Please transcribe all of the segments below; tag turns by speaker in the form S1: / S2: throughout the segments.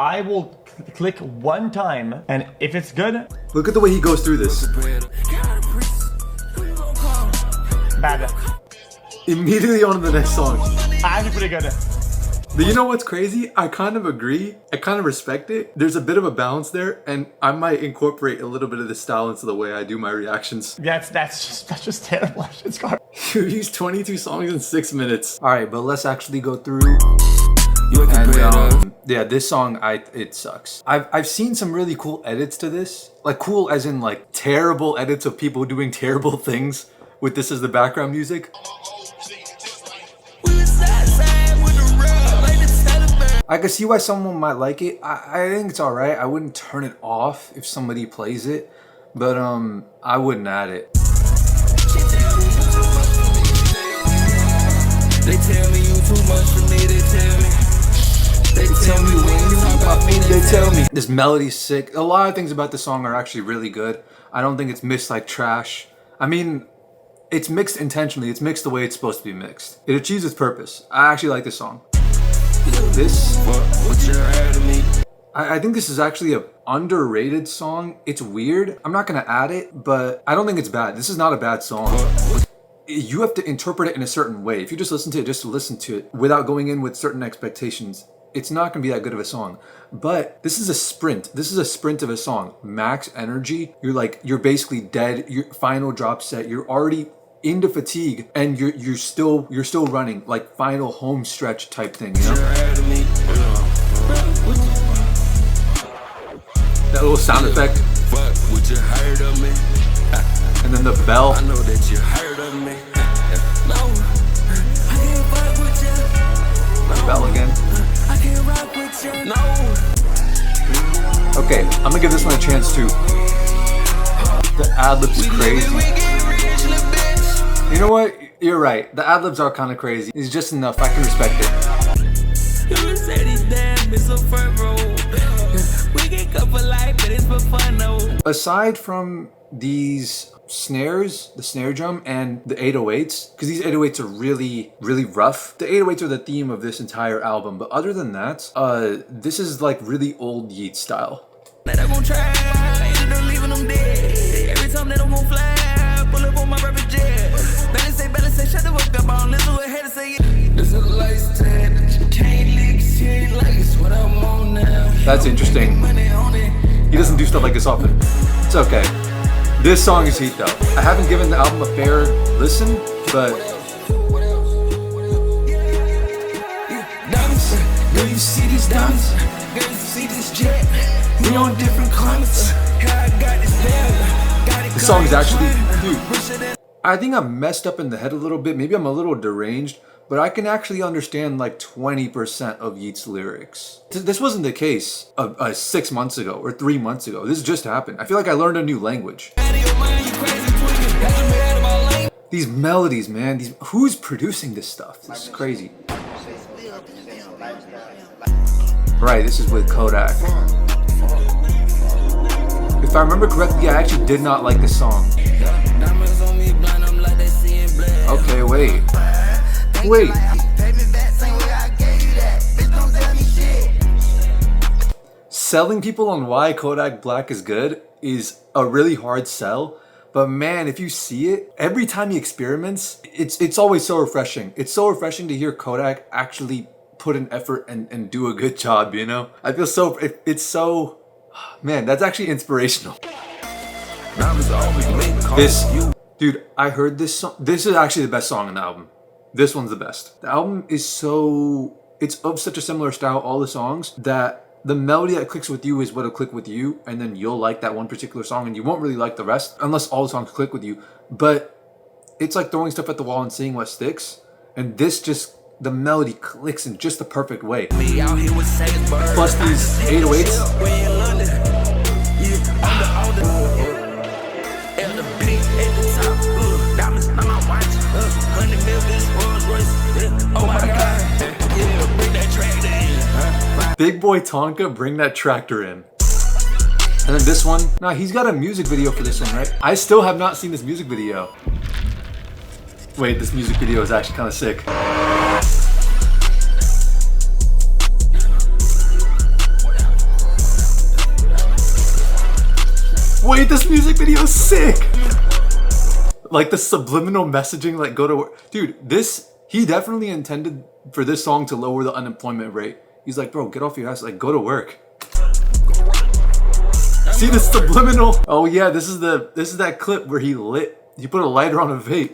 S1: I will click one time, and if it's good,
S2: look at the way he goes through this.
S1: bad.
S2: Immediately on to the next song.
S1: Actually pretty good.
S2: But you know what's crazy? I kind of agree. I kind of respect it. There's a bit of a balance there, and I might incorporate a little bit of this style into the way I do my reactions.
S1: That's just terrible. It's garbage.
S2: You used 22 songs in 6 minutes. All right, but let's actually go through. And yeah, this song, it sucks. I've seen some really cool edits to this. Like cool as in like terrible edits of people doing terrible things with this as the background music. I can see why someone might like it. I think it's alright. I wouldn't turn it off if somebody plays it, but I wouldn't add it. They tell me you too much for me, they tell me. They tell me when you talk about me, they tell me. This melody's sick. A lot of things about this song are actually really good. I don't think it's mixed like trash. I mean, it's mixed intentionally. It's mixed the way it's supposed to be mixed. It achieves its purpose. I actually like this song. This, I think this is actually an underrated song. It's weird. I'm not gonna add it, but I don't think it's bad. This is not a bad song. You have to interpret it in a certain way. If you just listen to it without going in with certain expectations, it's not gonna be that good of a song. But this is a sprint. This is a sprint of a song. Max energy. You're basically dead. Your final drop set. You're already into fatigue, and you're still running, like final home stretch type thing, you know? That little sound effect, and then the bell. Bell again. Okay, I'm gonna give this one a chance too. The ad-libs is crazy. You know what? You're right. The ad-libs are kind of crazy. It's just enough. I can respect it. Aside from these snares, the snare drum, and the 808s, because these 808s are really, really rough. The 808s are the theme of this entire album. But other than that, this is like really old Yeat style. That's interesting. He doesn't do stuff like this often. It's okay. This song is heat though. I haven't given the album a fair listen, but girl, you see these diamonds? Girl, you see this jet? We on different climates. This song is actually, dude, I think I'm messed up in the head a little bit. Maybe I'm a little deranged, but I can actually understand like 20% of Yeat's lyrics. This wasn't the case 6 months ago or 3 months ago. This just happened. I feel like I learned a new language. These melodies, man. Who's producing this stuff? This is crazy. Right, this is with Kodak. If I remember correctly, I actually did not like this song. Okay, wait. Selling people on why Kodak Black is good is a really hard sell. But man, if you see it, every time he experiments, it's always so refreshing. It's so refreshing to hear Kodak actually put an effort and do a good job, you know? I feel so, it's so, man, that's actually inspirational. Dude, I heard this song. This is actually the best song on the album. This one's the best. The album is it's of such a similar style, all the songs, that the melody that clicks with you is what'll click with you, and then you'll like that one particular song, and you won't really like the rest, unless all the songs click with you. But it's like throwing stuff at the wall and seeing what sticks, and this just, the melody clicks in just the perfect way. Plus these 808s. Oh my God. Big boy Tonka, bring that tractor in. And then this one, nah, he's got a music video for this one, right? I still have not seen this music video. Wait, this music video is actually kind of sick. Wait, this music video is sick! Like the subliminal messaging, like go to work. Dude, he definitely intended for this song to lower the unemployment rate. He's like, bro, get off your ass, like go to work. See the subliminal? Oh yeah, this is that clip where he put a lighter on a vape.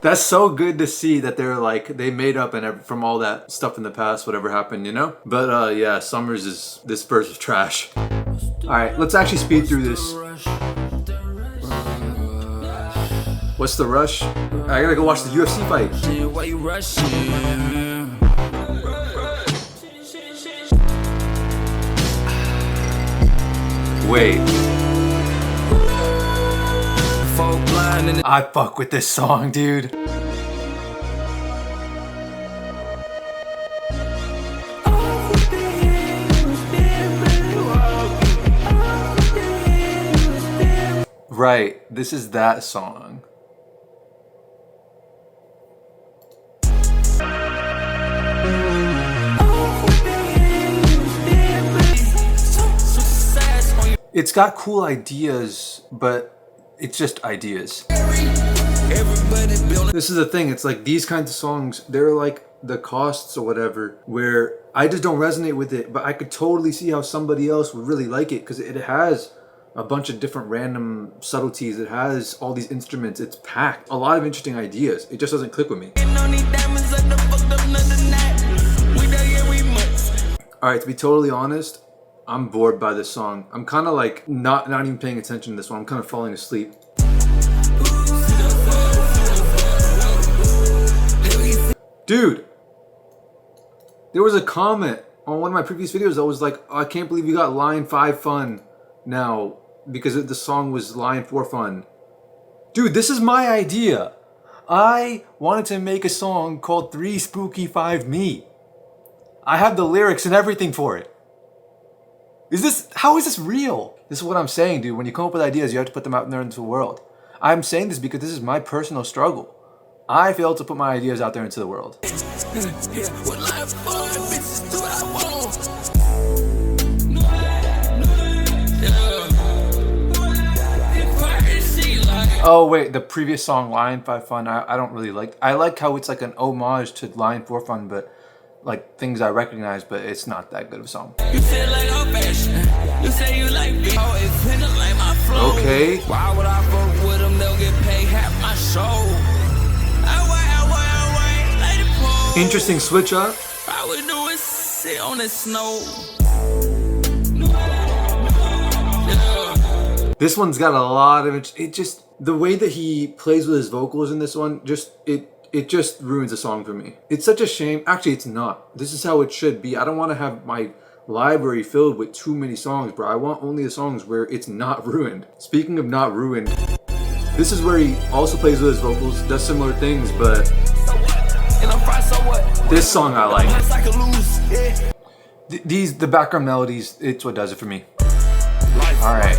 S2: That's so good to see that they're like, they made up from all that stuff in the past, whatever happened, you know? But yeah, Summrs this verse is trash. All right, let's actually speed through this. What's the rush? I gotta go watch the UFC fight. Wait. I fuck with this song, dude. Right, this is that song. It's got cool ideas, but it's just ideas. This is the thing, it's like these kinds of songs, they're like the COSTS or whatever, where I just don't resonate with it, but I could totally see how somebody else would really like it, because it has a bunch of different random subtleties, it has all these instruments, it's packed. A lot of interesting ideas, it just doesn't click with me. Alright, to be totally honest, I'm bored by this song. I'm kind of like not even paying attention to this one. I'm kind of falling asleep. Dude, there was a comment on one of my previous videos that was like, oh, I can't believe you got line 5 fun now because the song was line 4 fun. Dude, this is my idea. I wanted to make a song called 3 Spooky 5 Me. I have the lyrics and everything for it. How is this real? This is what I'm saying, dude. When you come up with ideas, you have to put them out there into the world. I'm saying this because this is my personal struggle. I failed to put my ideas out there into the world. Oh wait, the previous song, Line 5 Fun, I don't really like. I like how it's like an homage to Line 4 Fun, but like things I recognize, but it's not that good of a song. You feel like you say you like me. Like my flow. Okay. Why would I fuck with them? They'll get paid half my show. Interesting switch up. All we do is sit on the snow. This one's got a lot of it. Just the way that he plays with his vocals in this one, it just ruins the song for me. It's such a shame. Actually, it's not. This is how it should be. I don't want to have my library filled with too many songs, bro. I want only the songs where it's not ruined. Speaking of not ruined, this is where he also plays with his vocals, does similar things, but this song I like. The background melodies, it's what does it for me. All right.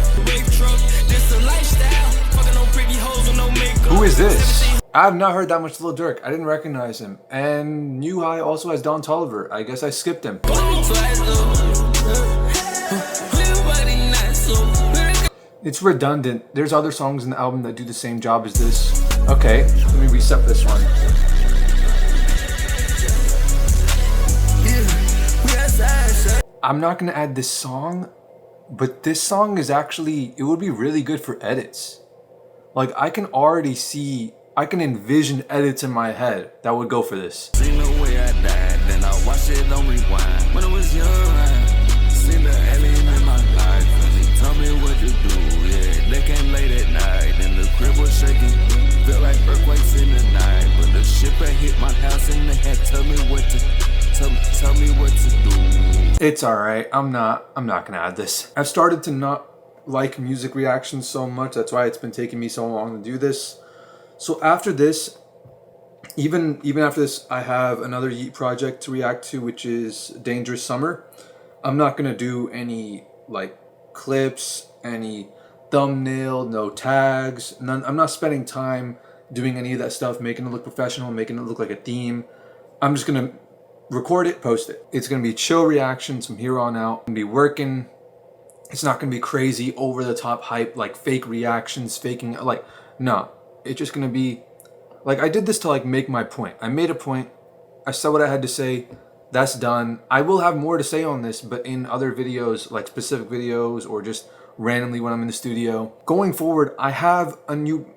S2: Who is this? I have not heard that much Lil Durk. I didn't recognize him. And New High also has Don Toliver. I guess I skipped him. It's redundant. There's other songs in the album that do the same job as this. Okay, let me reset this one. I'm not gonna add this song, but this song is actually, it would be really good for edits. Like I can already see, I can envision edits in my head that would go for this. Seen the way I died, then I watched it on rewind. When I was young, I seen the alien in my life, and he told me what to do. Yeah, they came late at night, and the crib was shaking. Felt like earthquakes in the night, but the ship had hit my house, and they had told me what to tell me what to do. It's all right. I'm not gonna add this. I've started to not like music reactions so much. That's why it's been taking me so long to do this. So after this, even after this, I have another Yeat project to react to, which is Dangerous Summer. I'm not gonna do any like clips, any thumbnail, no tags, none. I'm not spending time doing any of that stuff, making it look professional, making it look like a theme. I'm just gonna record it, post it. It's gonna be chill reactions from here on out. I'm gonna be working. It's not gonna be crazy, over the top hype, like fake reactions, faking, like, no. It's just gonna be, like, I did this to like make my point. I made a point, I said what I had to say, that's done. I will have more to say on this, but in other videos, like specific videos or just randomly when I'm in the studio. Going forward, I have a new,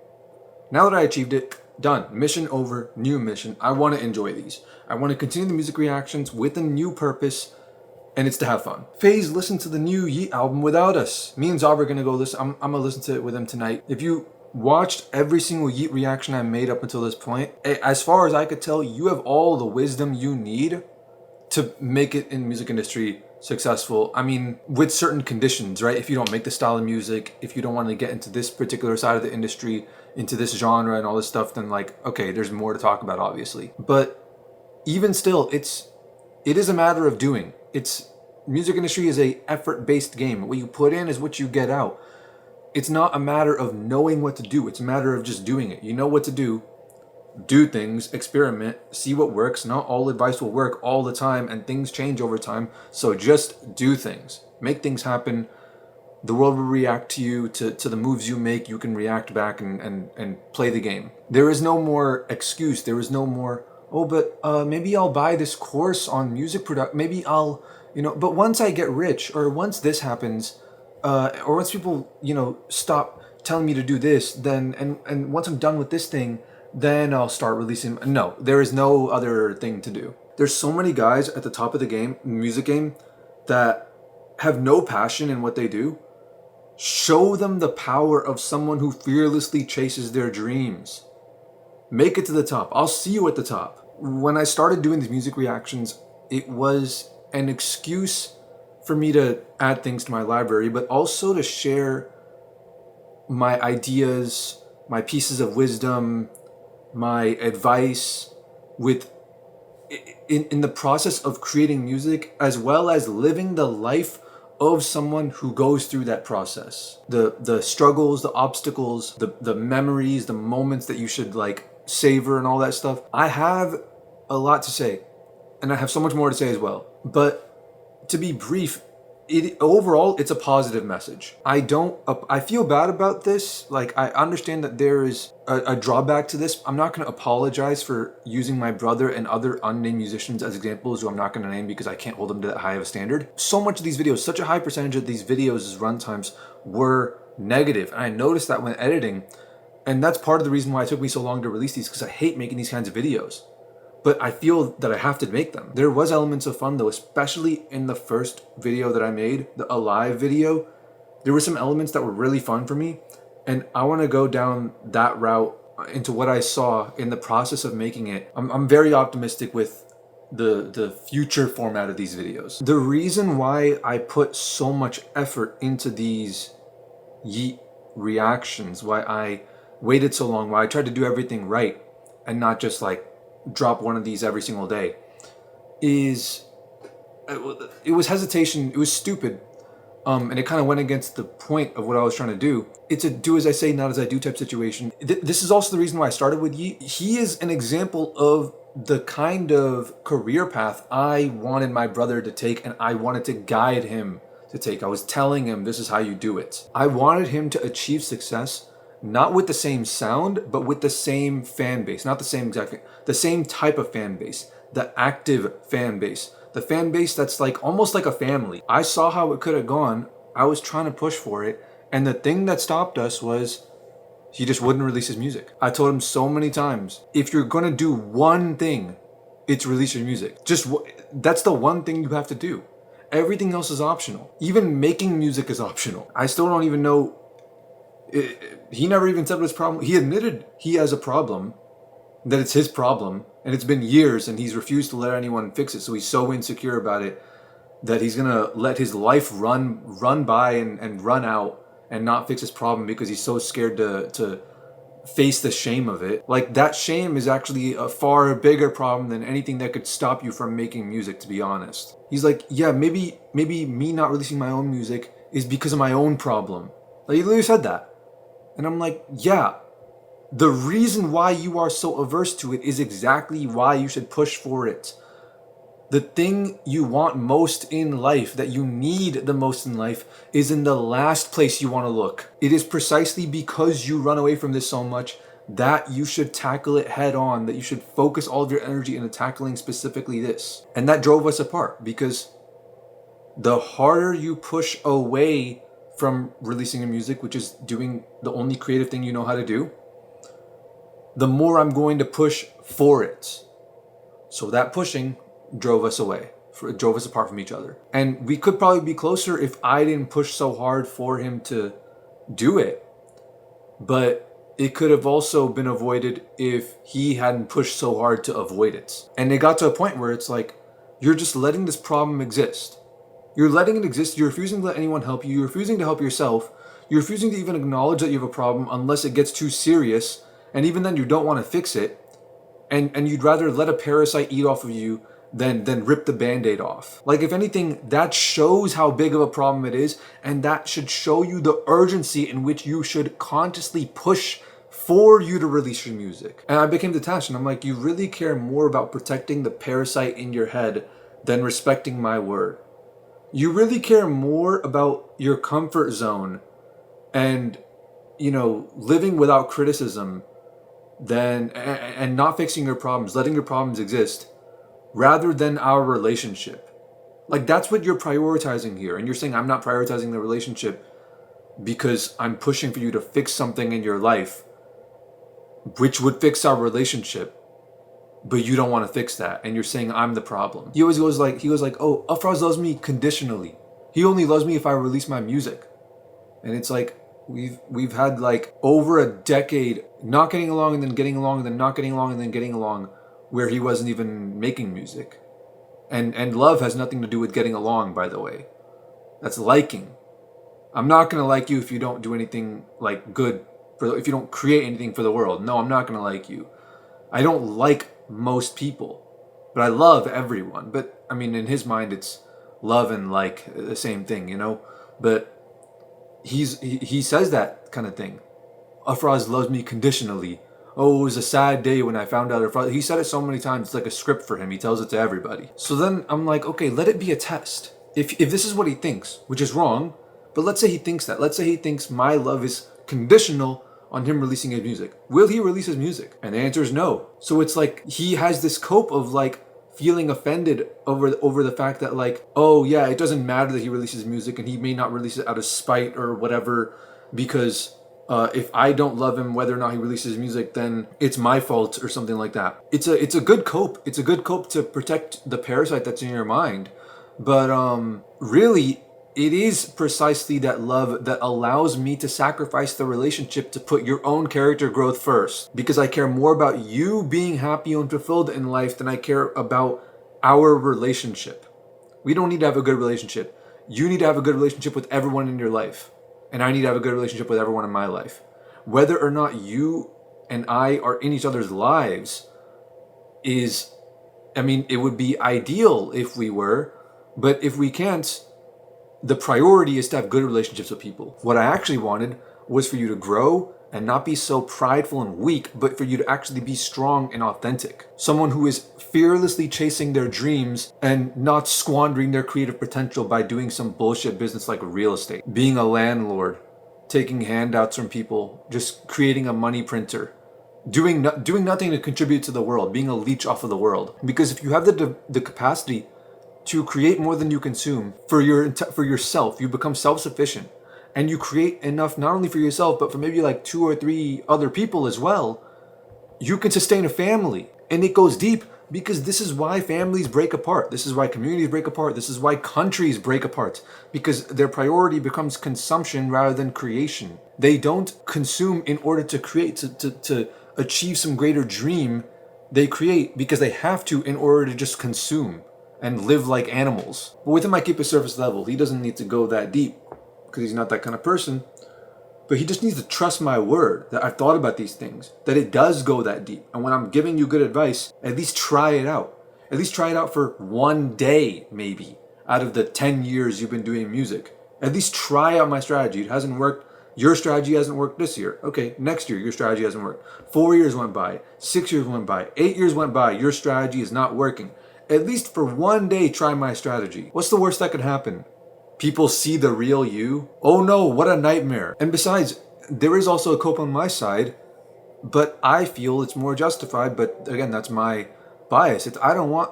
S2: now that I achieved it, done. Mission over, new mission. I want to enjoy these. I want to continue the music reactions with a new purpose, and it's to have fun. FaZe listened to the new Yeat album without us. Me and Zob are gonna go listen. I'm gonna listen to it with him tonight. If you watched every single Yeat reaction I made up until this point, as far as I could tell, you have all the wisdom you need to make it in the music industry successful. I mean, with certain conditions, right? If you don't make the style of music, if you don't want to get into this particular side of the industry, into this genre and all this stuff, then like, okay, there's more to talk about, obviously. But even still, it is a matter of doing. Music industry is a effort-based game. What you put in is what you get out. It's not a matter of knowing what to do. It's a matter of just doing it. You know what to do things, experiment, see what works. Not all advice will work all the time, and things change over time. So just do things. Make things happen. The world will react to you, to the moves you make. You can react back and play the game. There is no more excuse. There is no more, oh, but maybe I'll buy this course on music production. Maybe I'll, but once I get rich, or once this happens, or once people, stop telling me to do this, then, and once I'm done with this thing, then I'll start releasing. No, there is no other thing to do. There's so many guys at the top of the game, music game, that have no passion in what they do. Show them the power of someone who fearlessly chases their dreams. Make it to the top. I'll see you at the top. When I started doing these music reactions, it was an excuse for me to add things to my library, but also to share my ideas, my pieces of wisdom, my advice in the process of creating music, as well as living the life of someone who goes through that process. The struggles, the obstacles, the memories, the moments that you should like savor and all that stuff. I have a lot to say, and I have so much more to say as well. But to be brief, overall, it's a positive message. I feel bad about this. Like, I understand that there is a drawback to this. I'm not going to apologize for using my brother and other unnamed musicians as examples who I'm not going to name because I can't hold them to that high of a standard. So much of these videos, such a high percentage of these videos' runtimes were negative. And I noticed that when editing, and that's part of the reason why it took me so long to release these, because I hate making these kinds of videos. But I feel that I have to make them. There was elements of fun though, especially in the first video that I made, the Alive video. There were some elements that were really fun for me, and I want to go down that route into what I saw in the process of making it. I'm very optimistic with the future format of these videos. The reason why I put so much effort into these Yeat reactions, why I waited so long, why I tried to do everything right and not just like drop one of these every single day, is it was hesitation. It was stupid, and it kind of went against the point of what I was trying to do. It's a do as I say, not as I do type situation. This is also the reason why I started with Yeat. He is an example of the kind of career path I wanted my brother to take, and I wanted to guide him to take. I was telling him, this is how you do it. I wanted him to achieve success, not with the same sound, but with the same fan base. Not the same exact thing, the same type of fan base, the active fan base, the fan base that's like almost like a family. I saw how it could have gone. I was trying to push for it, and the thing that stopped us was he just wouldn't release his music. I told him so many times, if you're gonna do one thing, it's release your music. That's the one thing you have to do. Everything else is optional. Even making music is optional. I still don't even know. He never even said what his problem. He admitted he has a problem, that it's his problem, and it's been years, and he's refused to let anyone fix it. So he's so insecure about it that he's gonna let his life run by and run out and not fix his problem because he's so scared to face the shame of it. Like, that shame is actually a far bigger problem than anything that could stop you from making music, to be honest. He's like, yeah, maybe me not releasing my own music is because of my own problem. Like, he literally said that. And I'm like, yeah, the reason why you are so averse to it is exactly why you should push for it. The thing you want most in life, that you need the most in life, is in the last place you want to look. It is precisely because you run away from this so much that you should tackle it head on, that you should focus all of your energy into tackling specifically this. And that drove us apart, because the harder you push away from releasing your music, which is doing the only creative thing you know how to do, the more I'm going to push for it. So that pushing drove us away, drove us apart from each other. And we could probably be closer if I didn't push so hard for him to do it. But it could have also been avoided if he hadn't pushed so hard to avoid it. And it got to a point where it's like, you're just letting this problem exist. You're letting it exist. You're refusing to let anyone help you. You're refusing to help yourself. You're refusing to even acknowledge that you have a problem unless it gets too serious. And even then you don't want to fix it. And you'd rather let a parasite eat off of you than rip the band-aid off. Like, if anything, that shows how big of a problem it is, and that should show you the urgency in which you should consciously push for you to release your music. And I became detached, and I'm like, you really care more about protecting the parasite in your head than respecting my word. You really care more about your comfort zone and, you know, living without criticism than, and not fixing your problems, letting your problems exist, rather than our relationship. Like, that's what you're prioritizing here. And you're saying I'm not prioritizing the relationship because I'm pushing for you to fix something in your life, which would fix our relationship, but you don't want to fix that. And you're saying I'm the problem. He always goes like, oh, Afraaz loves me conditionally. He only loves me if I release my music. And it's like, we've had like over a decade not getting along, and then getting along, and then not getting along, and then getting along, where he wasn't even making music. And love has nothing to do with getting along, by the way. That's liking. I'm not going to like you if you don't do anything like good, if you don't create anything for the world. No, I'm not going to like you. I don't like most people, but I love everyone. But I mean, in his mind, it's love and like the same thing, you know? But he says that kind of thing. Afraaz loves me conditionally. Oh, it was a sad day when I found out Afraaz. He said it so many times, it's like a script for him. He tells it to everybody. So then I'm like, okay, let it be a test. If this is what he thinks, which is wrong, but let's say he thinks that. Let's say he thinks my love is conditional on him releasing his music. Will he release his music? And the answer is no. So it's like he has this cope of like feeling offended over the fact that like, oh yeah, it doesn't matter that he releases music, and he may not release it out of spite or whatever, because if I don't love him, whether or not he releases music, then it's my fault or something like that. It's a good cope. It's a good cope to protect the parasite that's in your mind. But really, it is precisely that love that allows me to sacrifice the relationship to put your own character growth first. Because I care more about you being happy and fulfilled in life than I care about our relationship. We don't need to have a good relationship. You need to have a good relationship with everyone in your life. And I need to have a good relationship with everyone in my life. Whether or not you and I are in each other's lives is, I mean, it would be ideal if we were, but if we can't, the priority is to have good relationships with people. What I actually wanted was for you to grow and not be so prideful and weak, but for you to actually be strong and authentic. Someone who is fearlessly chasing their dreams and not squandering their creative potential by doing some bullshit business like real estate. Being a landlord, taking handouts from people, just creating a money printer, doing nothing to contribute to the world, being a leech off of the world. Because if you have the capacity to create more than you consume for yourself, you become self-sufficient. And you create enough not only for yourself, but for maybe like 2 or 3 other people as well, you can sustain a family. And it goes deep, because this is why families break apart. This is why communities break apart. This is why countries break apart, because their priority becomes consumption rather than creation. They don't consume in order to create, to achieve some greater dream. They create because they have to in order to just consume and live like animals. But with him, I keep it surface level. He doesn't need to go that deep, because he's not that kind of person. But he just needs to trust my word that I've thought about these things, that it does go that deep. And when I'm giving you good advice, at least try it out. At least try it out for one day, maybe, out of the 10 years you've been doing music. At least try out my strategy. It hasn't worked. Your strategy hasn't worked this year. Okay, next year, your strategy hasn't worked. 4 years went by. 6 years went by. 8 years went by. Your strategy is not working. at least for one day, try my strategy. What's the worst that could happen? People see the real you? Oh no, what a nightmare. And besides, there is also a cope on my side, but I feel it's more justified. But again, that's my bias. I don't want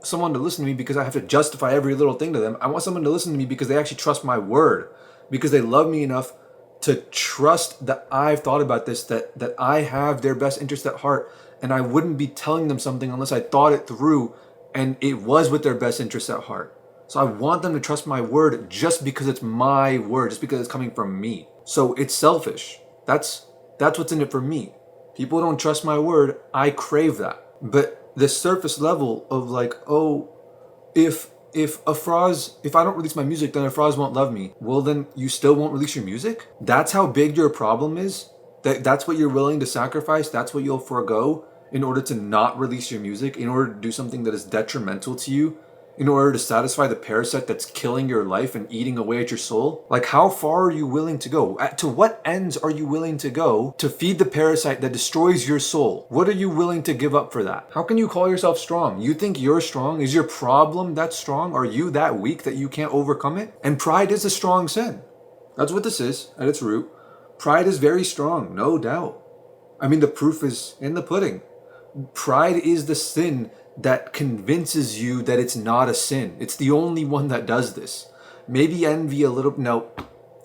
S2: someone to listen to me because I have to justify every little thing to them. I want someone to listen to me because they actually trust my word, because they love me enough to trust that I've thought about this, that I have their best interest at heart, and I wouldn't be telling them something unless I thought it through and it was with their best interest at heart. So I want them to trust my word just because it's my word, just because it's coming from me. So it's selfish. That's what's in it for me. People don't trust my word. I crave that. But the surface level of like, oh, if Afraaz, if I don't release my music, then Afraaz won't love me. Well, then you still won't release your music? That's how big your problem is? That's what you're willing to sacrifice? That's what you'll forego in order to not release your music? In order to do something that is detrimental to you? In order to satisfy the parasite that's killing your life and eating away at your soul? Like, how far are you willing to go? To what ends are you willing to go to feed the parasite that destroys your soul? What are you willing to give up for that? How can you call yourself strong? You think you're strong? Is your problem that strong? Are you that weak that you can't overcome it? And pride is a strong sin. That's what this is at its root. Pride is very strong, no doubt. I mean, the proof is in the pudding. Pride is the sin that convinces you that it's not a sin. It's the only one that does this. Maybe envy a little, no.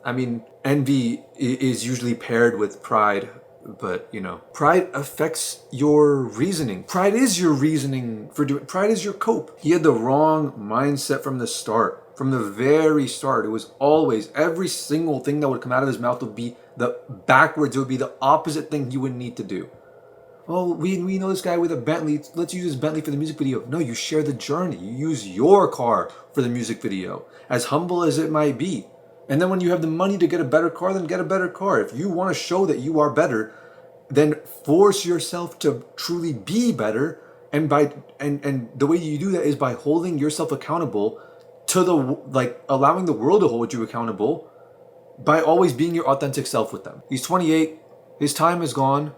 S2: I mean, envy is usually paired with pride, but you know, pride affects your reasoning. Pride is your reasoning for doing, pride is your cope. He had the wrong mindset from the start. From the very start, it was always, every single thing that would come out of his mouth would be the backwards, it would be the opposite thing he would need to do. Oh, we know this guy with a Bentley. Let's use his Bentley for the music video. No, you share the journey. You use your car for the music video, as humble as it might be. And then when you have the money to get a better car, then get a better car. If you want to show that you are better, then force yourself to truly be better. And the way you do that is by holding yourself accountable to allowing the world to hold you accountable by always being your authentic self with them. He's 28. His time is gone.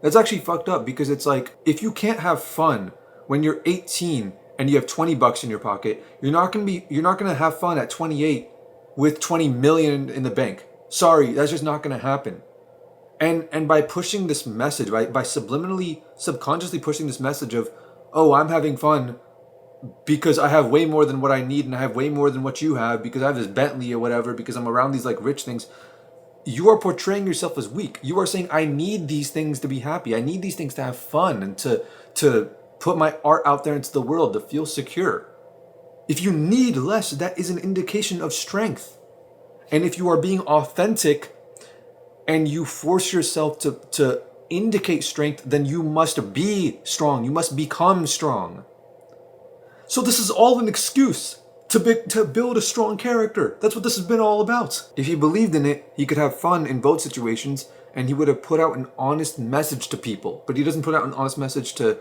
S2: That's actually fucked up, because it's like, if you can't have fun when you're 18 and you have 20 bucks in your pocket, you're not gonna have fun at 28 with 20 million in the bank. Sorry, that's just not gonna happen. And by pushing this message, by subliminally, subconsciously pushing this message of, oh, I'm having fun because I have way more than what I need, and I have way more than what you have because I have this Bentley or whatever, because I'm around these like rich things. You are portraying yourself as weak. You are saying, I need these things to be happy. I need these things to have fun and to put my art out there into the world, to feel secure. If you need less, that is an indication of strength. And if you are being authentic and you force yourself to indicate strength, then you must be strong. You must become strong. So this is all an excuse to build a strong character. That's what this has been all about. If he believed in it, he could have fun in both situations, and he would have put out an honest message to people. But he doesn't put out an honest message to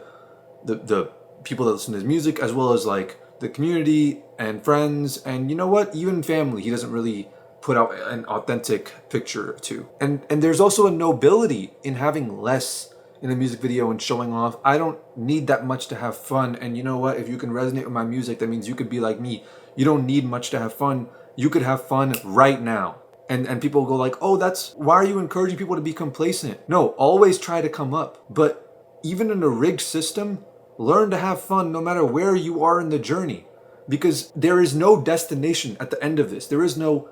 S2: the people that listen to his music, as well as like the community and friends, and you know what, even family. He doesn't really put out an authentic picture or two. And there's also a nobility in having less in a music video and showing off. I don't need that much to have fun. And you know what, if you can resonate with my music, that means you could be like me. You don't need much to have fun. You could have fun right now. And people go like, oh, why are you encouraging people to be complacent? No, always try to come up. But even in a rigged system, learn to have fun no matter where you are in the journey. Because there is no destination at the end of this. There is no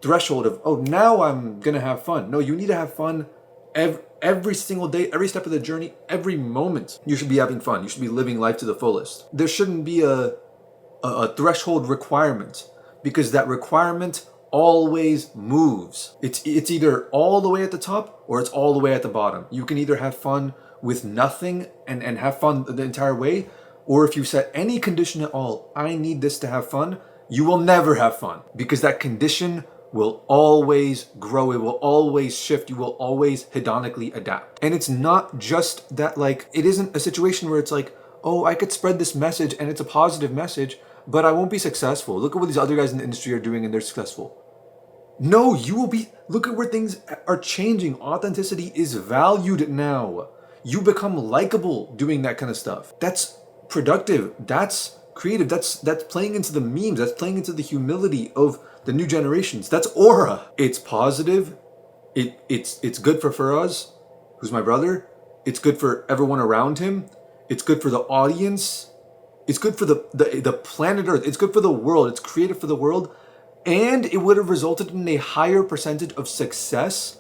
S2: threshold of, oh, now I'm gonna have fun. No, you need to have fun every single day, every step of the journey, every moment. You should be having fun. You should be living life to the fullest. There shouldn't be a threshold requirement, because that requirement always moves. It's either all the way at the top or it's all the way at the bottom. You can either have fun with nothing and have fun the entire way, or if you set any condition at all, I need this to have fun, you will never have fun, because that condition will always grow. It will always shift. You will always hedonically adapt. And it's not just that, like, it isn't a situation where it's like, oh, I could spread this message and it's a positive message, but I won't be successful. Look at what these other guys in the industry are doing and they're successful. No, you will be, look at where things are changing. Authenticity is valued now. You become likable doing that kind of stuff. That's productive. That's creative. That's playing into the memes. That's playing into the humility of the new generations. That's aura. It's positive. It's good for Afraaz, who's my brother. It's good for everyone around him. It's good for the audience. It's good for the planet Earth. It's good for the world. It's creative for the world. And it would have resulted in a higher percentage of success,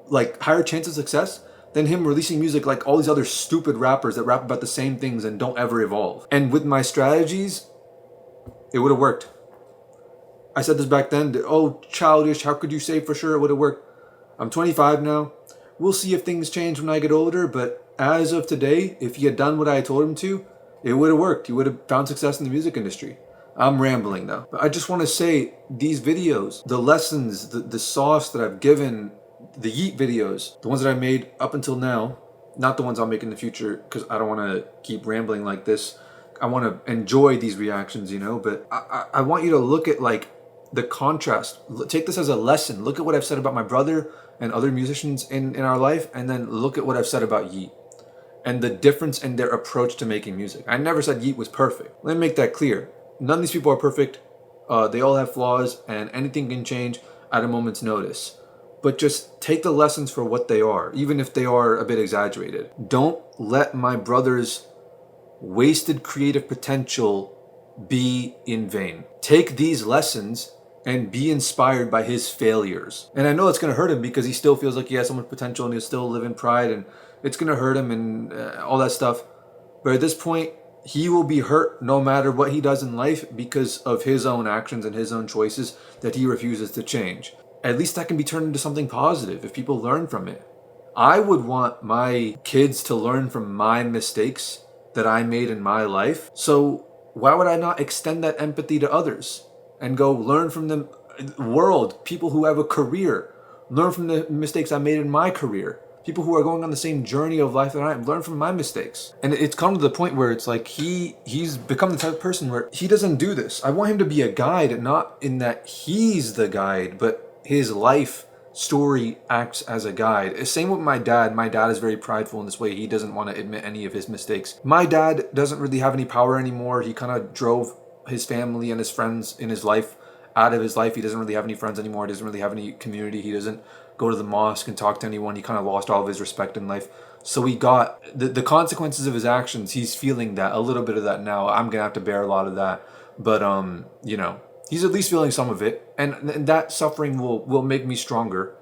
S2: like higher chance of success, than him releasing music like all these other stupid rappers that rap about the same things and don't ever evolve. And with my strategies, it would have worked. I said this back then, oh, childish, how could you say for sure it would have worked? I'm 25 now. We'll see if things change when I get older, but as of today, if he had done what I told him to, it would have worked. He would have found success in the music industry. I'm rambling though. But I just want to say, these videos, the lessons, the sauce that I've given, the Yeat videos, the ones that I made up until now, not the ones I'll make in the future, because I don't want to keep rambling like this. I want to enjoy these reactions, you know, but I want you to look at like the contrast. Take this as a lesson. Look at what I've said about my brother and other musicians in our life, and then look at what I've said about Yeat and the difference in their approach to making music. I never said Yeat was perfect. Let me make that clear. None of these people are perfect. They all have flaws, and anything can change at a moment's notice. But just take the lessons for what they are, even if they are a bit exaggerated. Don't let my brother's wasted creative potential be in vain. Take these lessons and be inspired by his failures. And I know it's gonna hurt him because he still feels like he has so much potential and he'll still live in pride, and it's gonna hurt him and all that stuff. But at this point, he will be hurt no matter what he does in life because of his own actions and his own choices that he refuses to change. At least that can be turned into something positive if people learn from it. I would want my kids to learn from my mistakes that I made in my life. So why would I not extend that empathy to others and go learn from the world, people who have a career, learn from the mistakes I made in my career. People who are going on the same journey of life that I am, learn from my mistakes. And it's come to the point where it's like he's become the type of person where he doesn't do this. I want him to be a guide, not in that he's the guide, but his life story acts as a guide. Same with my dad. My dad is very prideful in this way. He doesn't want to admit any of his mistakes. My dad doesn't really have any power anymore. He kind of drove his family and his friends in his life out of his life. He doesn't really have any friends anymore. He doesn't really have any community. He doesn't go to the mosque and talk to anyone. He kind of lost all of his respect in life. So he got the consequences of his actions. He's feeling that, a little bit of that now. I'm gonna have to bear a lot of that, but you know, he's at least feeling some of it, and that suffering will make me stronger,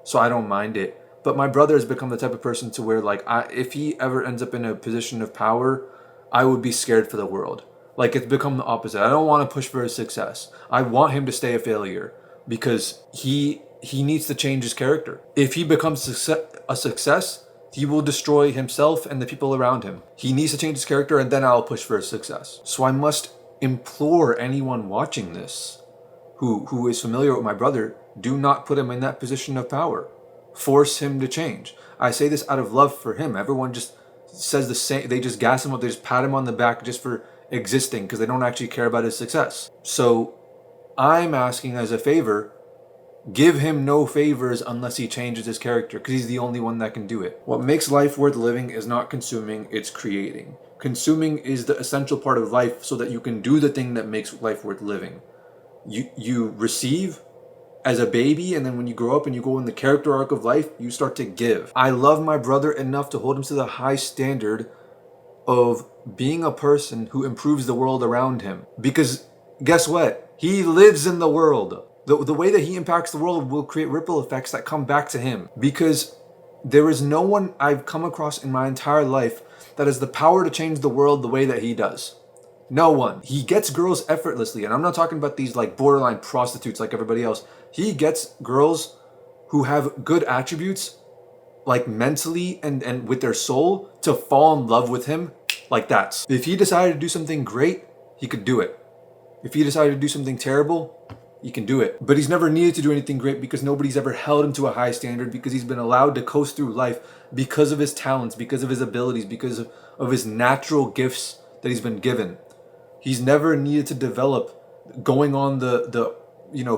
S2: so I don't mind it. But my brother has become the type of person to where, like, if he ever ends up in a position of power, I would be scared for the world. Like, it's become the opposite. I don't want to push for his success. I want him to stay a failure because he needs to change his character. If he becomes a success, he will destroy himself and the people around him. He needs to change his character, and then I'll push for his success. So I must implore anyone watching this who is familiar with my brother, do not put him in that position of power. Force him to change. I say this out of love for him. Everyone just says the same. They just gas him up. They just pat him on the back just for existing because they don't actually care about his success. So I'm asking as a favor, give him no favors unless he changes his character, because he's the only one that can do it. What makes life worth living is not consuming, it's creating. Consuming is the essential part of life so that you can do the thing that makes life worth living. You receive as a baby, and then when you grow up and you go in the character arc of life, you start to give. I love my brother enough to hold him to the high standard of being a person who improves the world around him. Because guess what? He lives in the world. The way that he impacts the world will create ripple effects that come back to him. Because there is no one I've come across in my entire life that has the power to change the world the way that he does. No one. He gets girls effortlessly. And I'm not talking about these like borderline prostitutes like everybody else. He gets girls who have good attributes, like mentally and with their soul, to fall in love with him like that. If he decided to do something great, he could do it. If he decided to do something terrible, he can do it. But he's never needed to do anything great because nobody's ever held him to a high standard, because he's been allowed to coast through life because of his talents, because of his abilities, because of his natural gifts that he's been given. He's never needed to develop, going on the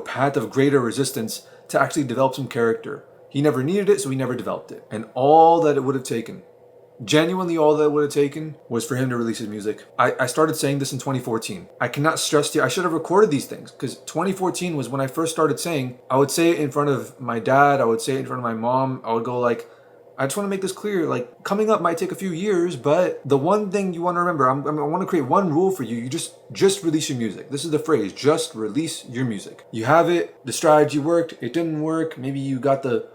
S2: path of greater resistance, to actually develop some character. He never needed it, so he never developed it. And all that it would have taken Genuinely, all that would have taken was for him to release his music. I started saying this in 2014. I cannot stress to you, I should have recorded these things, because 2014 was when I first started saying, I would say it in front of my dad, I would say it in front of my mom, I would go like, I just want to make this clear, like, coming up might take a few years, but the one thing you want to remember, I want to create one rule for you. You just release your music. This is the phrase, just release your music. You have it, the strategy worked, it didn't work, maybe you got to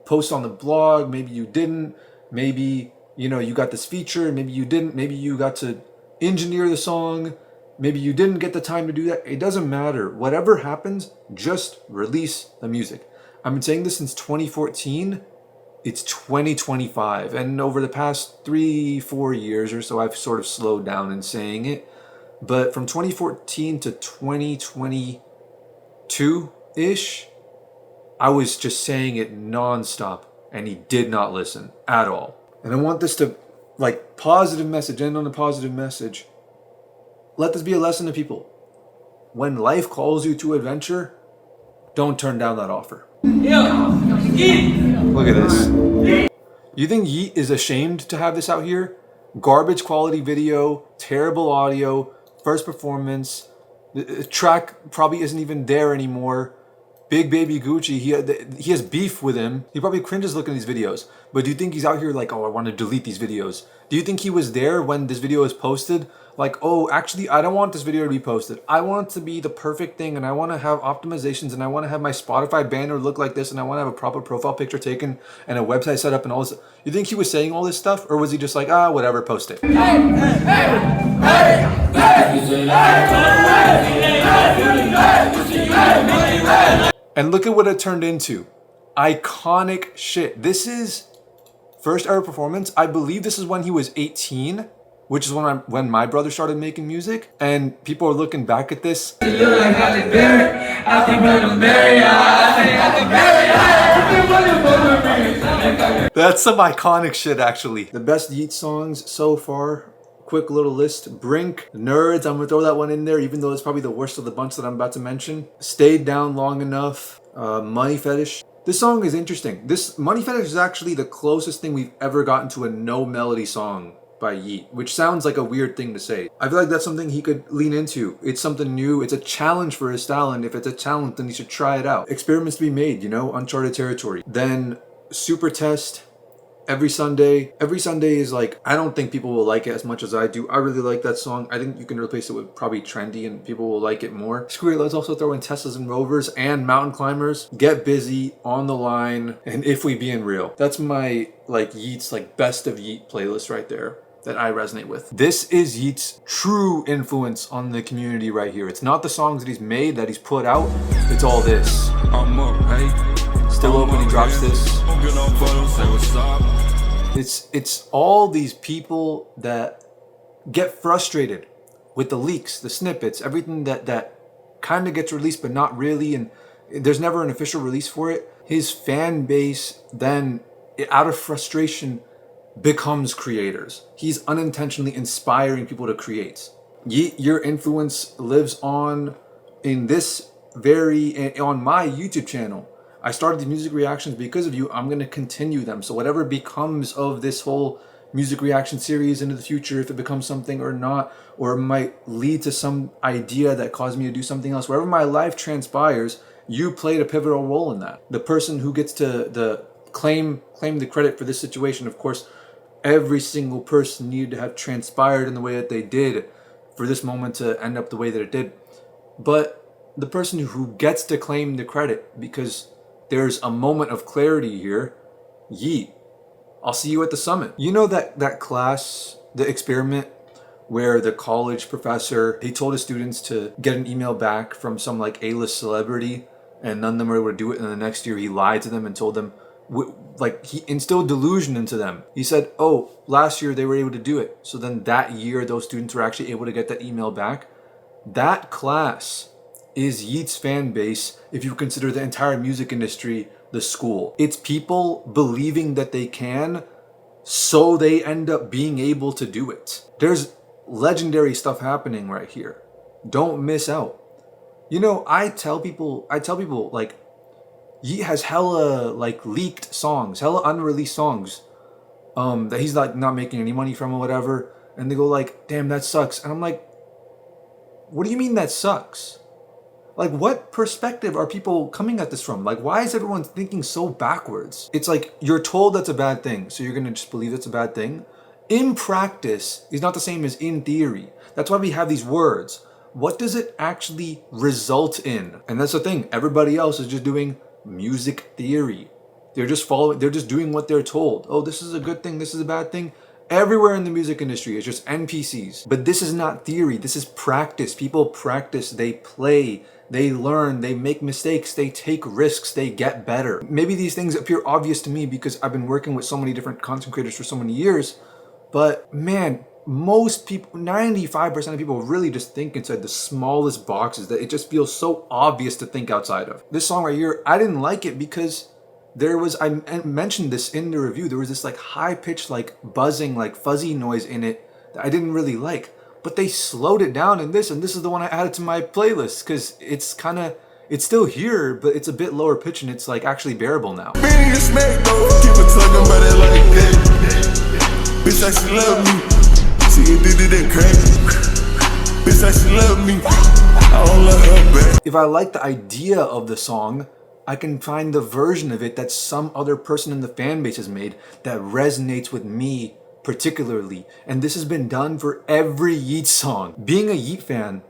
S2: post on the blog, maybe you didn't, maybe, you know, you got this feature, maybe you didn't, maybe you got to engineer the song, maybe you didn't get the time to do that. It doesn't matter. Whatever happens, just release the music. I've been saying this since 2014. It's 2025, and over the past 3-4 years or so, I've sort of slowed down in saying it. But from 2014 to 2022-ish, I was just saying it nonstop, and he did not listen at all. And I want this to, like, positive message, end on a positive message. Let this be a lesson to people. When life calls you to adventure, don't turn down that offer. Look at this. You think Yeat is ashamed to have this out here? Garbage quality video, terrible audio, first performance, the track probably isn't even there anymore. Big Baby Gucci, he has beef with him. He probably cringes looking at these videos. But do you think he's out here like, oh, I want to delete these videos? Do you think he was there when this video was posted? Like, oh, actually, I don't want this video to be posted. I want it to be the perfect thing, and I want to have optimizations, and I want to have my Spotify banner look like this, and I want to have a proper profile picture taken, and a website set up, and all this. You think he was saying all this stuff, or was he just like, ah, whatever, post it? And look at what it turned into. Iconic shit. This is first ever performance. I believe this is when he was 18, which is when my brother started making music. And people are looking back at this. That's some iconic shit, actually. The best Yeat songs so far. Quick little list. Brink, Nerds, I'm gonna throw that one in there, even though it's probably the worst of the bunch that I'm about to mention. Stayed Down Long Enough, Money Fetish. This song is interesting. This Money Fetish is actually the closest thing we've ever gotten to a no melody song by Yeat, which sounds like a weird thing to say. I feel like that's something he could lean into. It's something new. It's a challenge for his style, and if it's a challenge, then he should try it out. Experiments to be made, you know, uncharted territory. Then Super Test. Every Sunday is like, I don't think people will like it as much as I do. I really like that song. I think you can replace it with probably Trendy and people will like it more. Screw it, let's also throw in Teslas and Rovers and Mountain Climbers. Get Busy, On the Line, and If We Being Real. That's my, like, Yeat's, like, best of Yeat playlist right there that I resonate with. This is Yeat's true influence on the community right here. It's not the songs that he's made, that he's put out. It's all this. I'm up, hey. Still open, he drops this. It's all these people that get frustrated with the leaks, the snippets, everything that kind of gets released but not really, and there's never an official release for it. His fan base then, out of frustration, becomes creators. He's unintentionally inspiring people to create. Your influence lives on in this on my YouTube channel. I started the music reactions because of you. I'm going to continue them. So whatever becomes of this whole music reaction series into the future, if it becomes something or not, or it might lead to some idea that caused me to do something else, wherever my life transpires, you played a pivotal role in that. The person who gets to claim the credit for this situation, of course, every single person needed to have transpired in the way that they did for this moment to end up the way that it did. But the person who gets to claim the credit, because there's a moment of clarity here, Yeat. I'll see you at the summit. You know that class, the experiment, where the college professor, he told his students to get an email back from some like A-list celebrity, and none of them were able to do it, and the next year he lied to them and told them, like, he instilled delusion into them. He said, oh, last year they were able to do it. So then that year, those students were actually able to get that email back. That class is Yeat's fan base if you consider the entire music industry the school. It's people believing that they can, so they end up being able to do it. There's legendary stuff happening right here. Don't miss out. You know, I tell people like, Yeat has hella like leaked songs, hella unreleased songs, that he's like not making any money from or whatever. And they go like, damn, that sucks. And I'm like, what do you mean that sucks? Like, what perspective are people coming at this from? Like, why is everyone thinking so backwards? It's like, you're told that's a bad thing, so you're gonna just believe it's a bad thing. In practice is not the same as in theory. That's why we have these words. What does it actually result in? And that's the thing, everybody else is just doing music theory. They're just doing what they're told. Oh, this is a good thing, this is a bad thing. Everywhere in the music industry is just NPCs. But this is not theory, this is practice. People practice, they play, they learn, they make mistakes, they take risks, they get better. Maybe these things appear obvious to me because I've been working with so many different content creators for so many years, but man, most people, 95% of people really just think inside the smallest boxes that it just feels so obvious to think outside of. This song right here, I didn't like it because I mentioned this in the review, there was this like high-pitched like buzzing, like fuzzy noise in it that I didn't really like. But they slowed it down in this, and this is the one I added to my playlist because it's still here, but it's a bit lower pitch and it's like actually bearable now. If I like the idea of the song, I can find the version of it that some other person in the fan base has made that resonates with me particularly. And this has been done for every Yeat song. Being a Yeat fan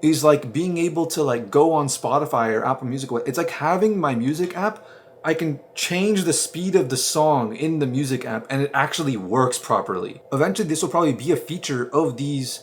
S2: is like being able to like go on Spotify or Apple Music. It's like having my music app. I can change the speed of the song in the music app and it actually works properly. Eventually this will probably be a feature of these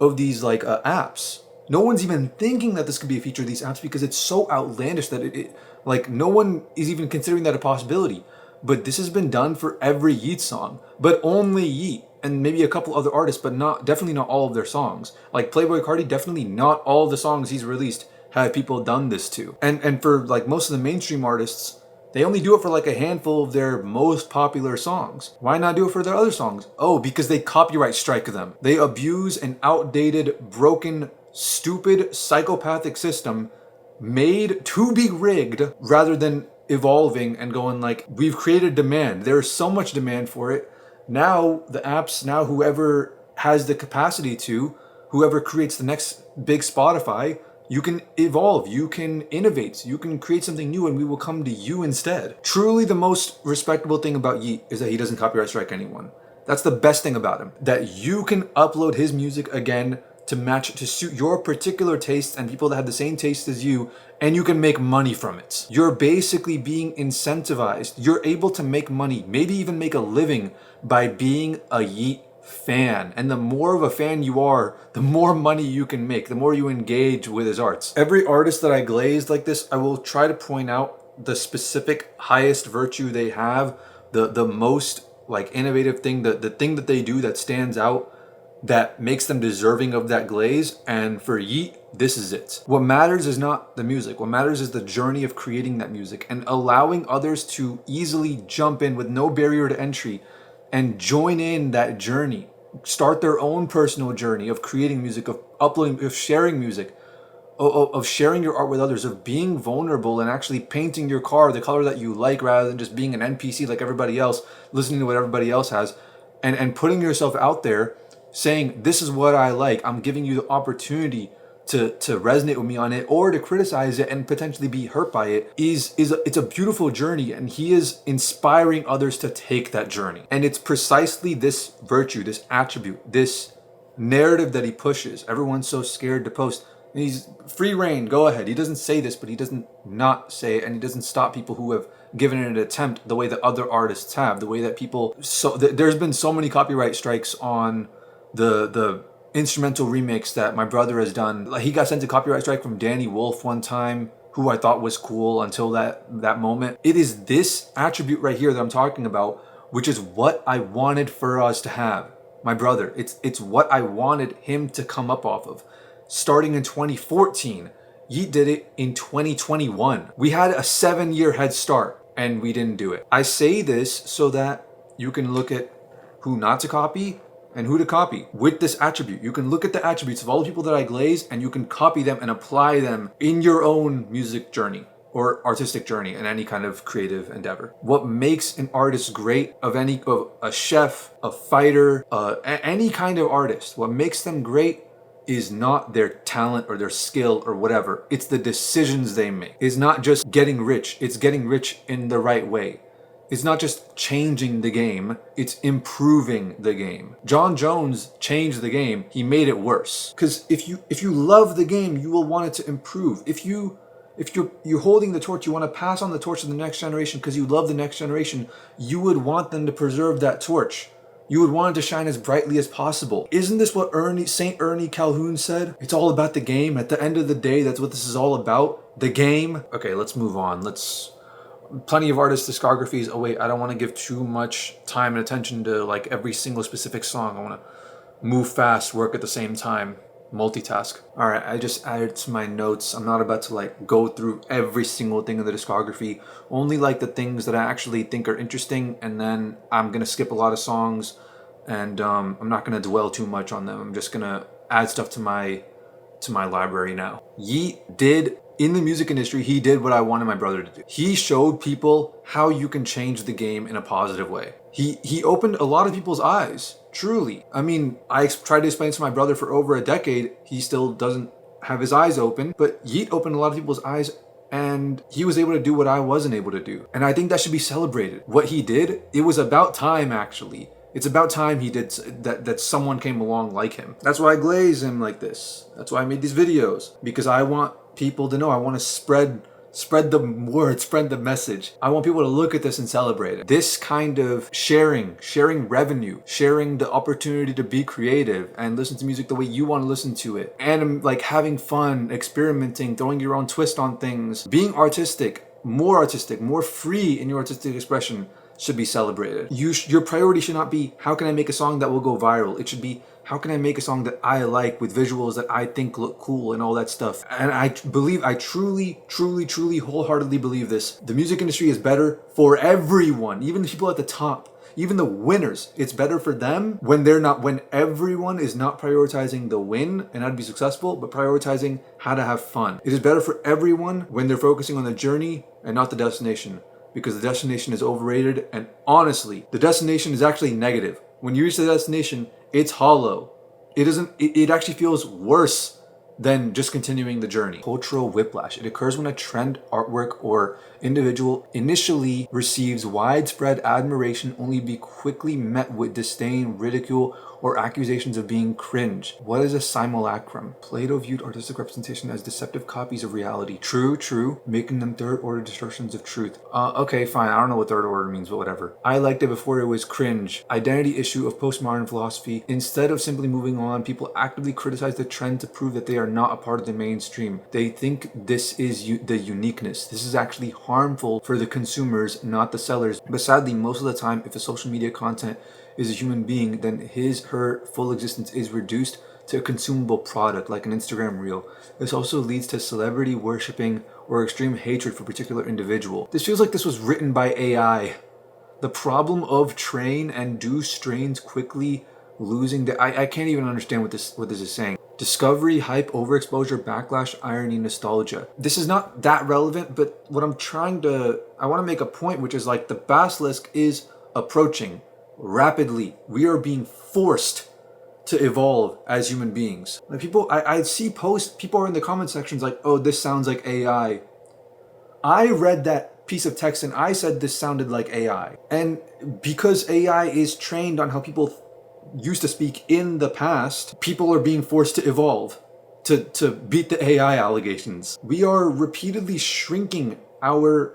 S2: like apps. No one's even thinking that this could be a feature of these apps because it's so outlandish that like no one is even considering that a possibility. But this has been done for every Yeat song, but only Yeat and maybe a couple other artists, but definitely not all of their songs. Like Playboi Carti, definitely not all the songs he's released have people done this to. And for like most of the mainstream artists, they only do it for like a handful of their most popular songs. Why not do it for their other songs? Oh, because they copyright strike them. They abuse an outdated, broken, stupid, psychopathic system made to be rigged rather than evolving and going like, we've created demand. There's so much demand for it. Now the apps, whoever has the capacity to, whoever creates the next big Spotify, you can evolve, you can innovate, you can create something new and we will come to you instead. Truly the most respectable thing about Yeat is that he doesn't copyright strike anyone. That's the best thing about him. That you can upload his music again to match, to suit your particular tastes and people that have the same taste as you, and you can make money from it. You're basically being incentivized. You're able to make money, maybe even make a living by being a Yeat fan. And the more of a fan you are, the more money you can make, the more you engage with his arts. Every artist that I glazed like this, I will try to point out the specific highest virtue they have, the most like innovative thing, the thing that they do that stands out, that makes them deserving of that glaze. And for Yeat, this is it. What matters is not the music. What matters is the journey of creating that music and allowing others to easily jump in with no barrier to entry and join in that journey. Start their own personal journey of creating music, of uploading, of sharing music, of sharing your art with others, of being vulnerable and actually painting your car the color that you like rather than just being an NPC like everybody else, listening to what everybody else has, and putting yourself out there saying, this is what I like. I'm giving you the opportunity to resonate with me on it or to criticize it and potentially be hurt by it. It's a beautiful journey, and he is inspiring others to take that journey. And it's precisely this virtue, this attribute, this narrative that he pushes. Everyone's so scared to post. And he's free reign, go ahead. He doesn't say this, but he doesn't not say it, and he doesn't stop people who have given it an attempt the way that other artists have, the way that people, there's been so many copyright strikes on the instrumental remix that my brother has done. Like, he got sent a copyright strike from Danny Wolf one time, who I thought was cool until that moment. It is this attribute right here that I'm talking about, which is what I wanted for us to have. My brother, it's what I wanted him to come up off of. Starting in 2014, Yeat did it in 2021. We had a 7-year head start and we didn't do it. I say this so that you can look at who not to copy and who to copy with this attribute. You can look at the attributes of all the people that I glaze and you can copy them and apply them in your own music journey or artistic journey in any kind of creative endeavor. What makes an artist great, of a chef, a fighter, any kind of artist, what makes them great is not their talent or their skill or whatever. It's the decisions they make. It's not just getting rich. It's getting rich in the right way. It's not just changing the game, it's improving the game. John Jones changed the game, he made it worse. Because if you love the game, you will want it to improve. If you're holding the torch, you want to pass on the torch to the next generation because you love the next generation, you would want them to preserve that torch. You would want it to shine as brightly as possible. Isn't this what St. Ernie Calhoun said? It's all about the game. At the end of the day, that's what this is all about. The game. Okay, let's move on. Plenty of artist discographies. Oh wait, I don't want to give too much time and attention to like every single specific song. I want to move fast, work at the same time, multitask. All right, I just added to my notes. I'm not about to like go through every single thing in the discography, only like the things that I actually think are interesting, and then I'm gonna skip a lot of songs, and I'm not gonna dwell too much on them. I'm just gonna add stuff to my library now. Yeat did, in the music industry, he did what I wanted my brother to do. He showed people how you can change the game in a positive way. He opened a lot of people's eyes, truly. I mean, I tried to explain to my brother for over a decade, he still doesn't have his eyes open, but Yeat opened a lot of people's eyes and he was able to do what I wasn't able to do. And I think that should be celebrated. What he did, it was about time actually. It's about time he did that someone came along like him. That's why I glaze him like this. That's why I made these videos, because I want people to know. I want to spread the word, spread the message. I want people to look at this and celebrate it. This kind of sharing revenue, sharing the opportunity to be creative and listen to music the way you want to listen to it, and like having fun, experimenting, throwing your own twist on things, being artistic, more free in your artistic expression, should be celebrated. Your priority should not be, how can I make a song that will go viral? It should be, how can I make a song that I like with visuals that I think look cool and all that stuff? And I truly, wholeheartedly believe this. The music industry is better for everyone, even the people at the top, even the winners. It's better for them when everyone is not prioritizing the win and how to be successful, but prioritizing how to have fun. It is better for everyone when they're focusing on the journey and not the destination, because the destination is overrated, and honestly, the destination is actually negative. When you reach the destination, it's hollow. It actually feels worse than just continuing the journey. Cultural whiplash. It occurs when a trend, artwork, or individual initially receives widespread admiration only to be quickly met with disdain, ridicule, or accusations of being cringe. What is a simulacrum? Plato viewed artistic representation as deceptive copies of reality. True, making them third-order distortions of truth. Okay, fine, I don't know what third order means, but whatever. I liked it before it was cringe. Identity issue of postmodern philosophy. Instead of simply moving on, people actively criticize the trend to prove that they are not a part of the mainstream. They think this is the uniqueness. This is actually harmful for the consumers, not the sellers. But sadly, most of the time, if a social media content is a human being, then her full existence is reduced to a consumable product like an Instagram reel. This also leads to celebrity worshipping or extreme hatred for a particular individual. This feels like this was written by AI. The problem of train and do strains quickly losing I can't even understand what this is saying. Discovery, hype, overexposure, backlash, irony, nostalgia. This is not that relevant, but what I want to make a point, which is like the basilisk is approaching rapidly. We are being forced to evolve as human beings. Like I see posts, people are in the comment sections like, oh, this sounds like AI. I read that piece of text and I said this sounded like AI. And because AI is trained on how people used to speak in the past, people are being forced to evolve to beat the AI allegations. We are repeatedly shrinking our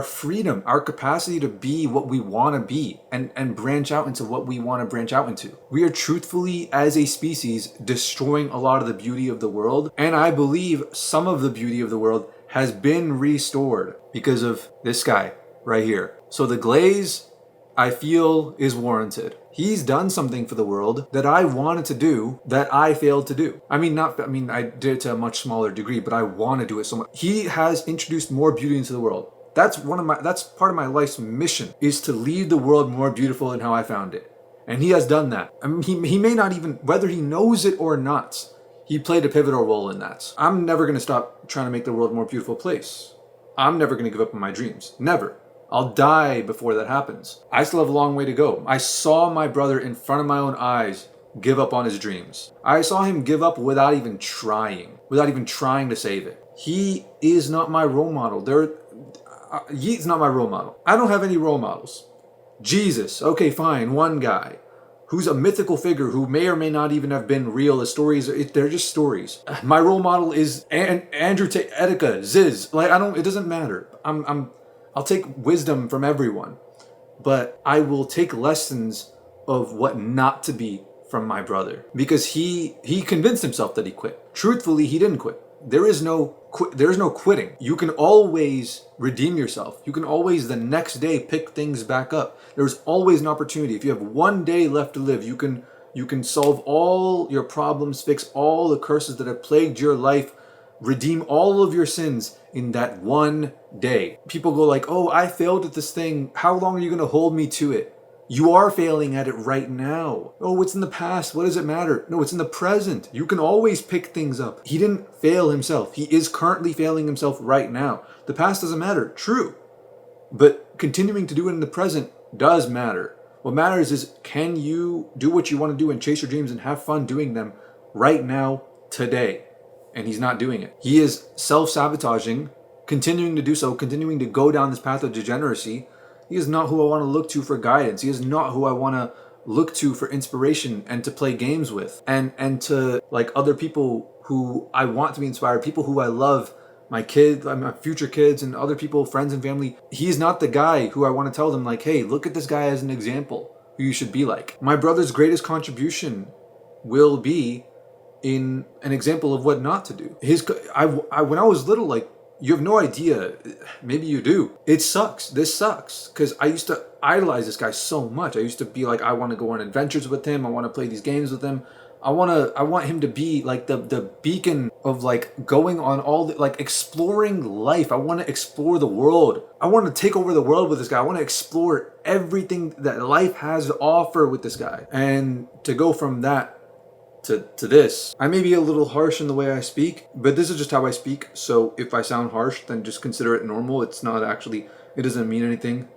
S2: freedom, our capacity to be what we want to be and branch out into what we want to branch out into. We are truthfully, as a species, destroying a lot of the beauty of the world. And I believe some of the beauty of the world has been restored because of this guy right here. So the glaze, I feel, is warranted. He's done something for the world that I wanted to do that I failed to do. I I did it to a much smaller degree, but I want to do it so much. He has introduced more beauty into the world. That's part of my life's mission, is to leave the world more beautiful than how I found it. And he has done that. I mean, he may not even, whether he knows it or not, he played a pivotal role in that. I'm never going to stop trying to make the world a more beautiful place. I'm never going to give up on my dreams. Never. I'll die before that happens. I still have a long way to go. I saw my brother in front of my own eyes give up on his dreams. I saw him give up without even trying to save it. He is not my role model. Yeat's not my role model. I don't have any role models. Jesus, okay, fine, one guy who's a mythical figure who may or may not even have been real. The stories, they're just stories. My role model is Andrew Tate, Etika, Ziz. Like, it doesn't matter. I'll take wisdom from everyone, but I will take lessons of what not to be from my brother, because he convinced himself that he quit. Truthfully, he didn't quit. There is no quitting. You can always redeem yourself. You can always the next day pick things back up. There's always an opportunity. If you have one day left to live, you can solve all your problems, fix all the curses that have plagued your life, redeem all of your sins in that one day. People go like, oh, I failed at this thing. How long are you going to hold me to it? You are failing at it right now. Oh, it's in the past. What does it matter? No, it's in the present. You can always pick things up. He didn't fail himself. He is currently failing himself right now. The past doesn't matter. True. But continuing to do it in the present does matter. What matters is, can you do what you want to do and chase your dreams and have fun doing them right now, today? And he's not doing it. He is self-sabotaging, continuing to do so, continuing to go down this path of degeneracy. He is not who I want to look to for guidance. He is not who I want to look to for inspiration and to play games with. And to like other people who I want to be inspired, people who I love, my kids, my future kids, and other people, friends and family. He's not the guy who I want to tell them like, hey, look at this guy as an example who you should be like. My brother's greatest contribution will be in an example of what not to do. When I was little, like, you have no idea. Maybe you do. It sucks. This sucks. Because I used to idolize this guy so much. I used to be like, I want to go on adventures with him. I want to play these games with him. I want him to be like the beacon of like going on all the, like exploring life. I want to explore the world. I want to take over the world with this guy. I want to explore everything that life has to offer with this guy. And to go from that to this. I may be a little harsh in the way I speak, but this is just how I speak. So if I sound harsh, then just consider it normal. It's not actually, it doesn't mean anything.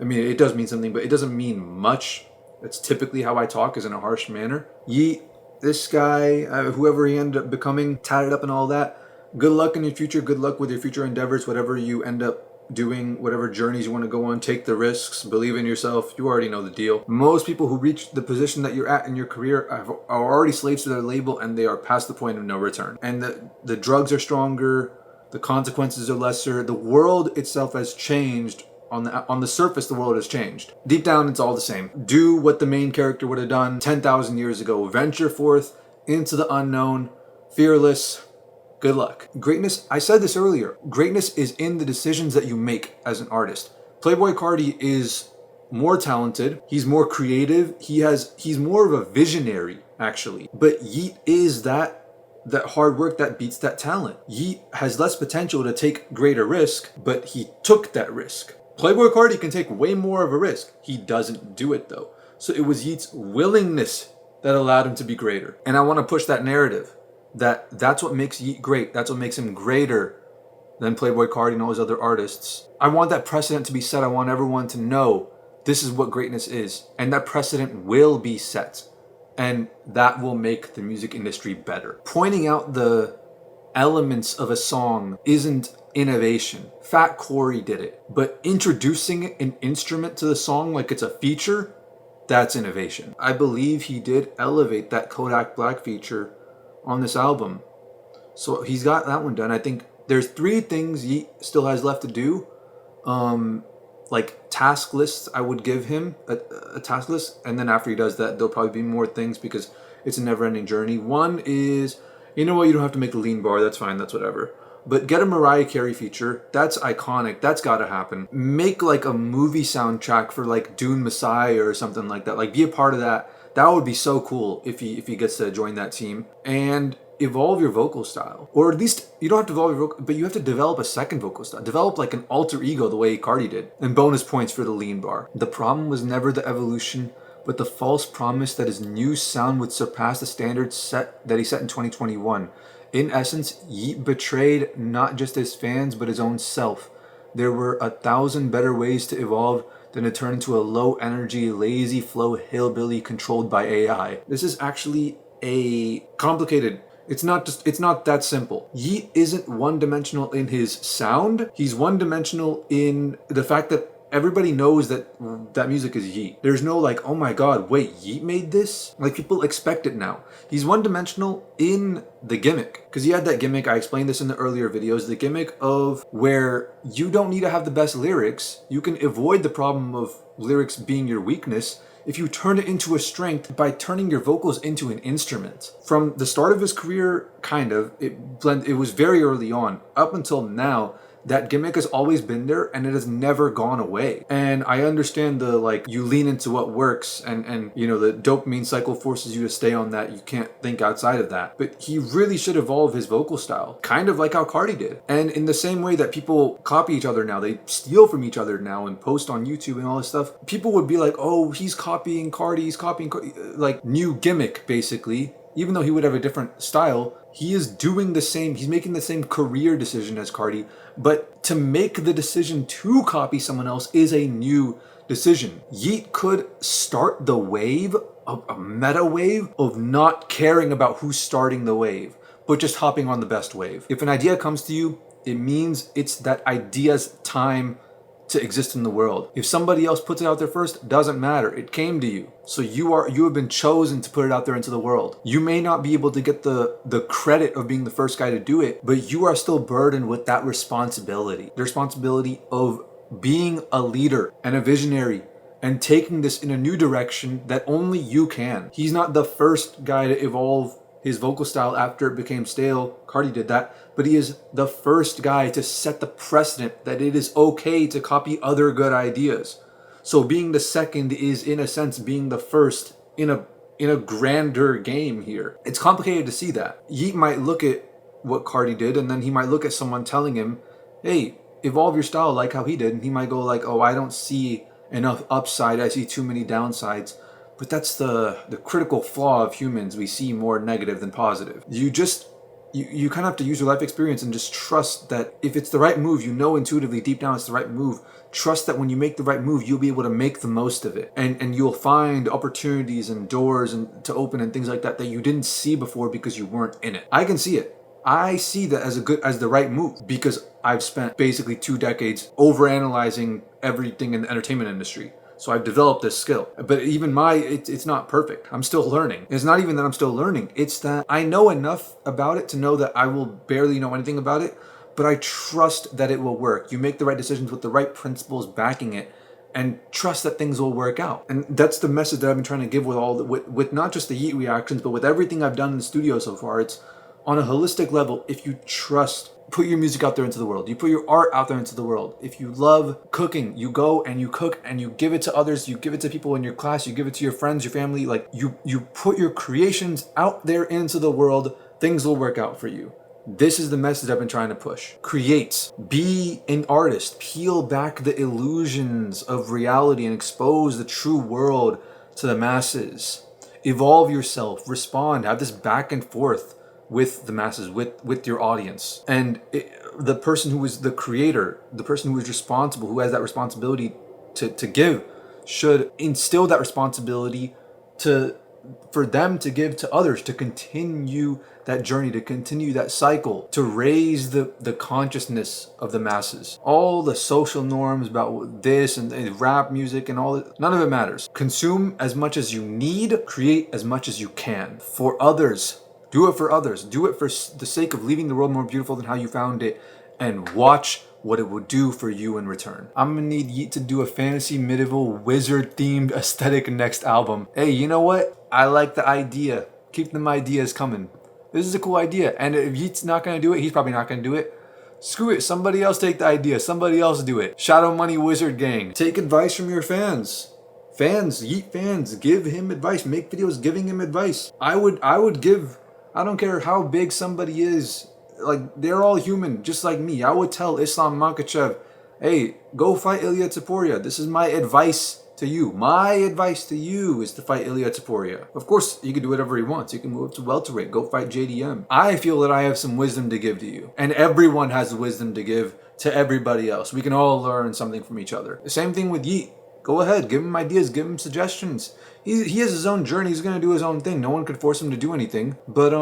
S2: I mean, it does mean something, but it doesn't mean much. That's typically how I talk, is in a harsh manner. Yeat, this guy, whoever he ended up becoming, tatted up and all that. Good luck in your future. Good luck with your future endeavors, whatever you end up doing, whatever journeys you want to go on. Take the risks, believe in yourself. You already know the deal. Most people who reach the position that you're at in your career are already slaves to their label, and they are past the point of no return. And the drugs are stronger, the consequences are lesser. The world itself has changed. On the surface, the world has changed. Deep down, it's all the same. Do what the main character would have done 10,000 years ago. Venture forth into the unknown, fearless. Good luck. Greatness, I said this earlier, greatness is in the decisions that you make as an artist. Playboi Carti is more talented, he's more creative, he's more of a visionary, actually. But Yeat is that hard work that beats that talent. Yeat has less potential to take greater risk, but he took that risk. Playboi Carti can take way more of a risk. He doesn't do it though. So it was Yeat's willingness that allowed him to be greater. And I want to push that narrative. That's what makes Yeat great. That's what makes him greater than Playboi Carti and all his other artists. I want that precedent to be set. I want everyone to know this is what greatness is. And that precedent will be set. And that will make the music industry better. Pointing out the elements of a song isn't innovation. Fat Corey did it. But introducing an instrument to the song like it's a feature, that's innovation. I believe he did elevate that Kodak Black feature on this album. So he's got that one done. I think there's 3 things he still has left to do. Like task lists, I would give him a task list. And then after he does that, there'll probably be more things because it's a never-ending journey. One is, you know what, you don't have to make the lean bar. That's fine, that's whatever. But get a Mariah Carey feature. That's iconic. That's gotta happen. Make like a movie soundtrack for like Dune Messiah or something like that. Like be a part of that. That would be so cool if he gets to join that team. And evolve your vocal style. Or at least, you don't have to evolve your vocal, but you have to develop a second vocal style. Develop like an alter ego the way Carti did. And bonus points for the lean bar. The problem was never the evolution, but the false promise that his new sound would surpass the standards that he set in 2021. In essence, Yeat betrayed not just his fans, but his own self. There were 1,000 better ways to evolve than to turn into a low-energy, lazy flow hillbilly controlled by AI. This is actually a complicated... It's not that simple. Yeat isn't one-dimensional in his sound. He's one-dimensional in the fact that everybody knows that that music is Yeat. There's no like, oh my god, wait, Yeat made this? Like, people expect it now. He's one-dimensional in the gimmick. Because he had that gimmick, I explained this in the earlier videos, the gimmick of where you don't need to have the best lyrics. You can avoid the problem of lyrics being your weakness if you turn it into a strength by turning your vocals into an instrument. From the start of his career, kind of, it was very early on. Up until now, that gimmick has always been there and it has never gone away. And I understand the like, you lean into what works and you know, the dopamine cycle forces you to stay on that. You can't think outside of that. But he really should evolve his vocal style, kind of like how Cardi did. And in the same way that people copy each other now, they steal from each other now and post on YouTube and all this stuff, people would be like, oh, he's copying Cardi, he's copying Cardi, like new gimmick basically. Even though he would have a different style, he is doing the same, he's making the same career decision as Cardi, but to make the decision to copy someone else is a new decision. Yeat could start the wave, a meta wave, of not caring about who's starting the wave, but just hopping on the best wave. If an idea comes to you, it means it's that idea's time to exist in the world. If somebody else puts it out there first, doesn't matter. It came to you. So you have been chosen to put it out there into the world. You may not be able to get the credit of being the first guy to do it, but you are still burdened with that responsibility. The responsibility of being a leader and a visionary and taking this in a new direction that only you can. He's not the first guy to evolve his vocal style after it became stale. Cardi did that. But he is the first guy to set the precedent that it is okay to copy other good ideas. So being the second is, in a sense, being the first in a grander game here. It's complicated to see that. Yeat might look at what Cardi did, and then he might look at someone telling him, hey, evolve your style like how he did. And he might go like, oh, I don't see enough upside. I see too many downsides. But that's the critical flaw of humans. We see more negative than positive. You kind of have to use your life experience and just trust that if it's the right move, you know intuitively deep down it's the right move. Trust that when you make the right move, you'll be able to make the most of it. And you'll find opportunities and doors and to open and things like that that you didn't see before because you weren't in it. I can see it. I see that as the right move because I've spent basically 2 decades overanalyzing everything in the entertainment industry. So I've developed this skill, but even it's not perfect. I'm still learning. It's not even that I'm still learning. It's that I know enough about it to know that I will barely know anything about it, but I trust that it will work. You make the right decisions with the right principles backing it and trust that things will work out. And that's the message that I've been trying to give with not just the Yeat reactions, but with everything I've done in the studio so far. It's on a holistic level. If you trust, put your music out there into the world. You put your art out there into the world. If you love cooking, you go and you cook and you give it to others. You give it to people in your class. You give it to your friends, your family. Like you put your creations out there into the world. Things will work out for you. This is the message I've been trying to push. Create. Be an artist. Peel back the illusions of reality and expose the true world to the masses. Evolve yourself. Respond. Have this back and forth with the masses, with your audience. And the person who is the creator, the person who is responsible, who has that responsibility to give, should instill that responsibility for them to give to others, to continue that journey, to continue that cycle, to raise the consciousness of the masses. All the social norms about this and rap music and all that, none of it matters. Consume as much as you need, create as much as you can for others. Do it for others. Do it for the sake of leaving the world more beautiful than how you found it, and watch what it will do for you in return. I'm gonna need Yeat to do a fantasy medieval wizard themed aesthetic next album. Hey, you know what? I like the idea. Keep them ideas coming. This is a cool idea. And if Yeat's not gonna do it, he's probably not gonna do it. Screw it. Somebody else take the idea. Somebody else do it. Shadow Money Wizard Gang. Take advice from your fans. Yeat fans, give him advice. Make videos giving him advice. I would give. I don't care how big somebody is, like, they're all human, just like me. I would tell Islam Makhachev, hey, go fight Ilya Taporia. This is my advice to you, my advice to you is to fight Ilia Topuria. Of course, he can do whatever he wants. He can move up to welterweight, go fight JDM. I feel that I have some wisdom to give to you. And everyone has wisdom to give to everybody else. We can all learn something from each other. The same thing with Yeat. Go ahead, give him ideas, give him suggestions. He has his own journey, he's gonna do his own thing. No one could force him to do anything. But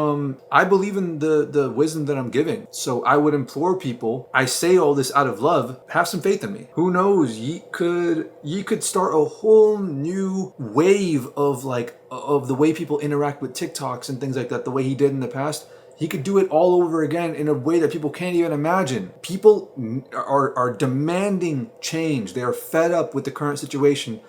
S2: I believe in the wisdom that I'm giving. So I would implore people, I say all this out of love, have some faith in me. Who knows, Yeat could start a whole new wave of of the way people interact with TikToks and things like that, the way he did in the past. He could do it all over again in a way that people can't even imagine. People are demanding change. They are fed up with the current situation.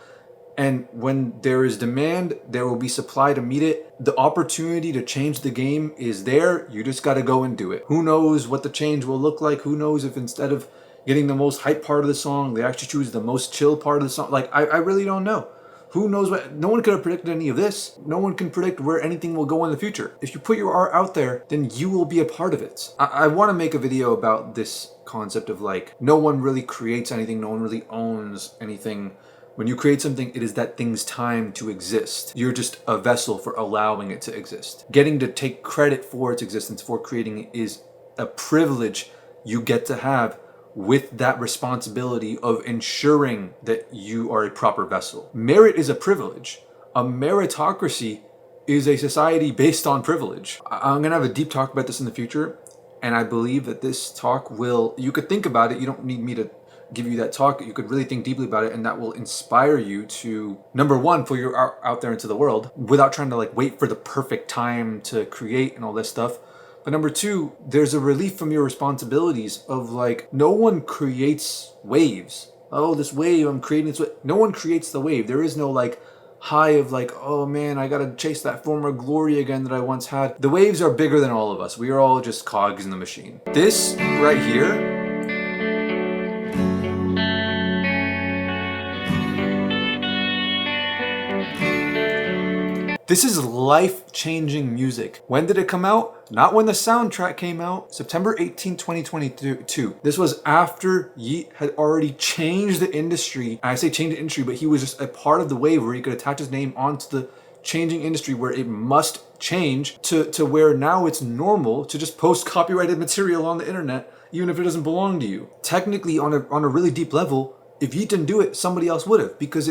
S2: And when there is demand, there will be supply to meet it. The opportunity to change the game is there. You just got to go and do it. Who knows what the change will look like? Who knows if instead of getting the most hype part of the song, they actually choose the most chill part of the song? Like, I really don't know. Who knows what? No one could have predicted any of this. No one can predict where anything will go in the future. If you put your art out there, then you will be a part of it. I want to make a video about this concept of like, no one really creates anything. No one really owns anything. When you create something, it is that thing's time to exist. You're just a vessel for allowing it to exist. Getting to take credit for its existence, for creating it, is a privilege you get to have with that responsibility of ensuring that you are a proper vessel. Merit is a privilege. A meritocracy is a society based on privilege. I'm gonna have a deep talk about this in the future, and I believe that this talk will, you could think about it, you don't need me to give you that talk, you could really think deeply about it, and that will inspire you to, number one, put your art out there into the world without trying to like wait for the perfect time to create and all this stuff. But number two, there's a relief from your responsibilities of like, no one creates waves. Oh, this wave, I'm creating this wave. No one creates the wave. There is no like high of like, oh man, I gotta chase that former glory again that I once had. The waves are bigger than all of us. We are all just cogs in the machine. This right here, this is life-changing music. When did it come out? Not when the soundtrack came out. September 18, 2022. This was after Yeat had already changed the industry. I say changed the industry, but he was just a part of the wave where he could attach his name onto the changing industry where it must change to where now it's normal to just post copyrighted material on the internet, even if it doesn't belong to you. Technically, on a really deep level, if Yeat didn't do it, somebody else would have, because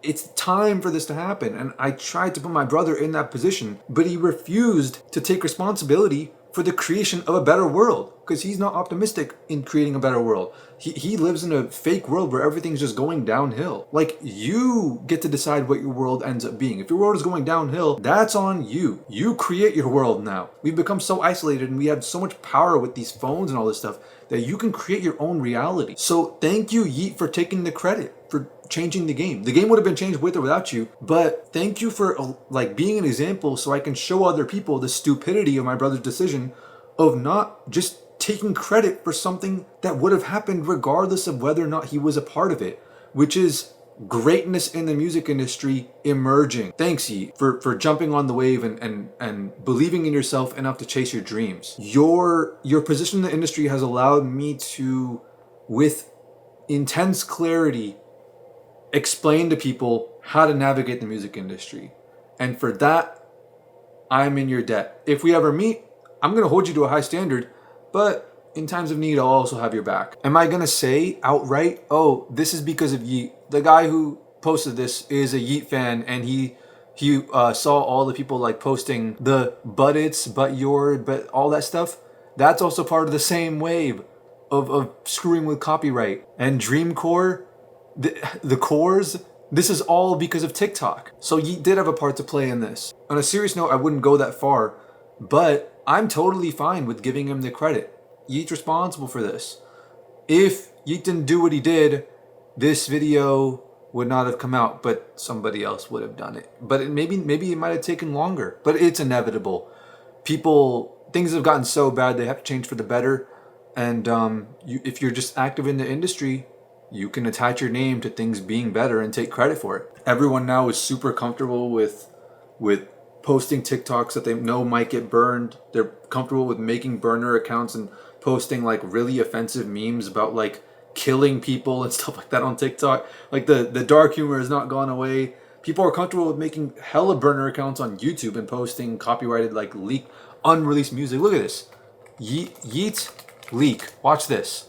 S2: it's time for this to happen. And I tried to put my brother in that position, but he refused to take responsibility for the creation of a better world, because he's not optimistic in creating a better world. He lives in a fake world where everything's just going downhill. Like, you get to decide what your world ends up being. If your world is going downhill, that's on you. You create your world now. We've become so isolated and we have so much power with these phones and all this stuff that you can create your own reality. So thank you, Yeat, for taking the credit for changing the game. The game would have been changed with or without you, but thank you for like being an example so I can show other people the stupidity of my brother's decision of not just taking credit for something that would have happened regardless of whether or not he was a part of it, which is greatness in the music industry emerging. Thanks, Yeat, for jumping on the wave and believing in yourself enough to chase your dreams. Your position in the industry has allowed me to, with intense clarity, explain to people how to navigate the music industry. And for that, I'm in your debt. If we ever meet, I'm going to hold you to a high standard, but in times of need, I'll also have your back. Am I going to say outright, oh, this is because of Yeat? The guy who posted this is a Yeat fan, and he saw all the people like posting the but it's, but your, but all that stuff. That's also part of the same wave of screwing with copyright. And Dreamcore, the cores, this is all because of TikTok. So Yeat did have a part to play in this. On a serious note, I wouldn't go that far, but I'm totally fine with giving him the credit. Yeat's responsible for this. If Yeat didn't do what he did, this video would not have come out, but somebody else would have done it. But maybe it might have taken longer, but it's inevitable. Things have gotten so bad, they have to change for the better. And if you're just active in the industry, you can attach your name to things being better and take credit for it. Everyone now is super comfortable with posting TikToks that they know might get burned. They're comfortable with making burner accounts and posting like really offensive memes about like killing people and stuff like that on TikTok. Like the dark humor has not gone away. People are comfortable with making hella burner accounts on YouTube and posting copyrighted, like, leaked, unreleased music. Look at this. Yeat leak. Watch this.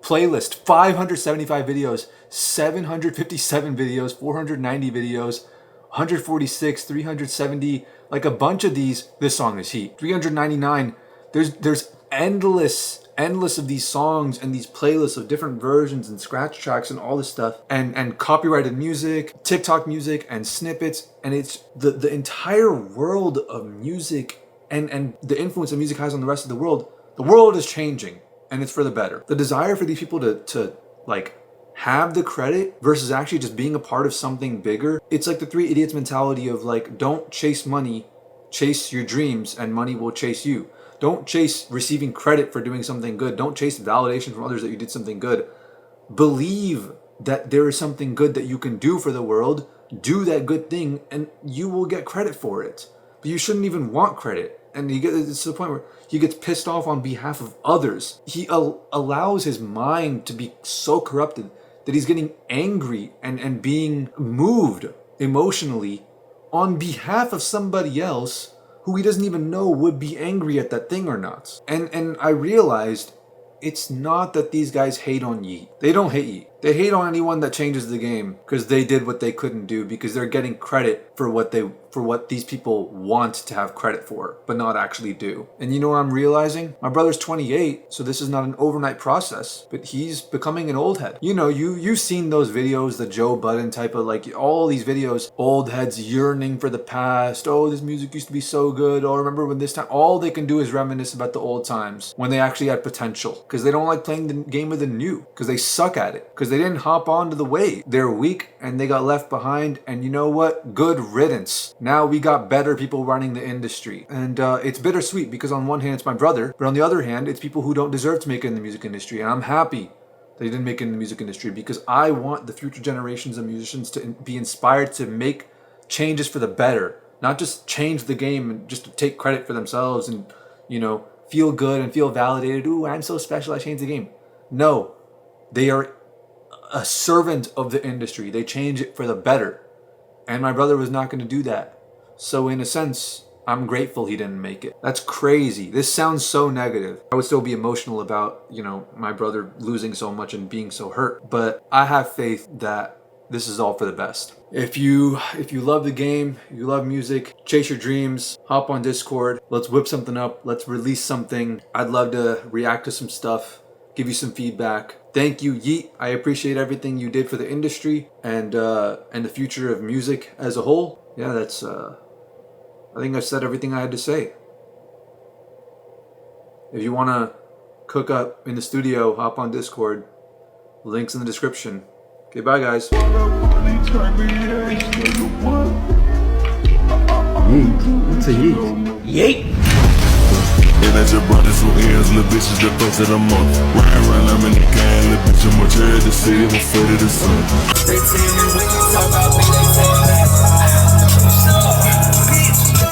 S2: Playlist, 575 videos, 757 videos, 490 videos, 146, 370, like a bunch of these. This song is heat. 399. There's endless of these songs and these playlists of different versions and scratch tracks and all this stuff, and copyrighted music, TikTok music, and snippets. And it's the entire world of music and the influence that music has on the rest of the world. The world is changing, and it's for the better. The desire for these people to like have the credit versus actually just being a part of something bigger. It's like the Three Idiots mentality of, like, don't chase money, chase your dreams, and money will chase you. Don't chase receiving credit for doing something good. Don't chase validation from others that you did something good. Believe that there is something good that you can do for the world. Do that good thing and you will get credit for it. But you shouldn't even want credit. And it's to the point where he gets pissed off on behalf of others. He allows his mind to be so corrupted that he's getting angry and being moved emotionally on behalf of somebody else who he doesn't even know would be angry at that thing or not. And I realized it's not that these guys hate on Yeat. They don't hate Yeat. They hate on anyone that changes the game because they did what they couldn't do, because they're getting credit for what these people want to have credit for, but not actually do. And you know what I'm realizing? My brother's 28, so this is not an overnight process, but he's becoming an old head. You know, you've seen those videos, the Joe Budden type of, like, all these videos, old heads yearning for the past. Oh, this music used to be so good. Oh, remember when this time? All they can do is reminisce about the old times when they actually had potential, because they don't like playing the game of the new, because they suck at it, because they didn't hop onto the wave. They're weak and they got left behind. And you know what? Good riddance. Now we got better people running the industry. And it's bittersweet, because on one hand it's my brother, but on the other hand it's people who don't deserve to make it in the music industry. And I'm happy that he didn't make it in the music industry, because I want the future generations of musicians to be inspired to make changes for the better, not just change the game and just to take credit for themselves and, you know, feel good and feel validated. Ooh, I'm so special, I changed the game. No, they are a servant of the industry. They change it for the better. And my brother was not going to do that. So in a sense, I'm grateful he didn't make it. That's crazy. This sounds so negative. I would still be emotional about, you know, my brother losing so much and being so hurt. But I have faith that this is all for the best. If you love the game, you love music, chase your dreams, hop on Discord. Let's whip something up. Let's release something. I'd love to react to some stuff, give you some feedback. Thank you, Yeat. I appreciate everything you did for the industry and the future of music as a whole. Yeah, that's I think I've said everything I had to say. If you want to cook up in the studio, hop on Discord. Links in the description. Okay, bye guys. Yeat. What's a Yeat?
S1: Yeat!
S3: And that's your brothers who ends, little bitches the first of the month. Ride around, I'm in the can, little bitch, I'm much to see, I'm afraid of the sun.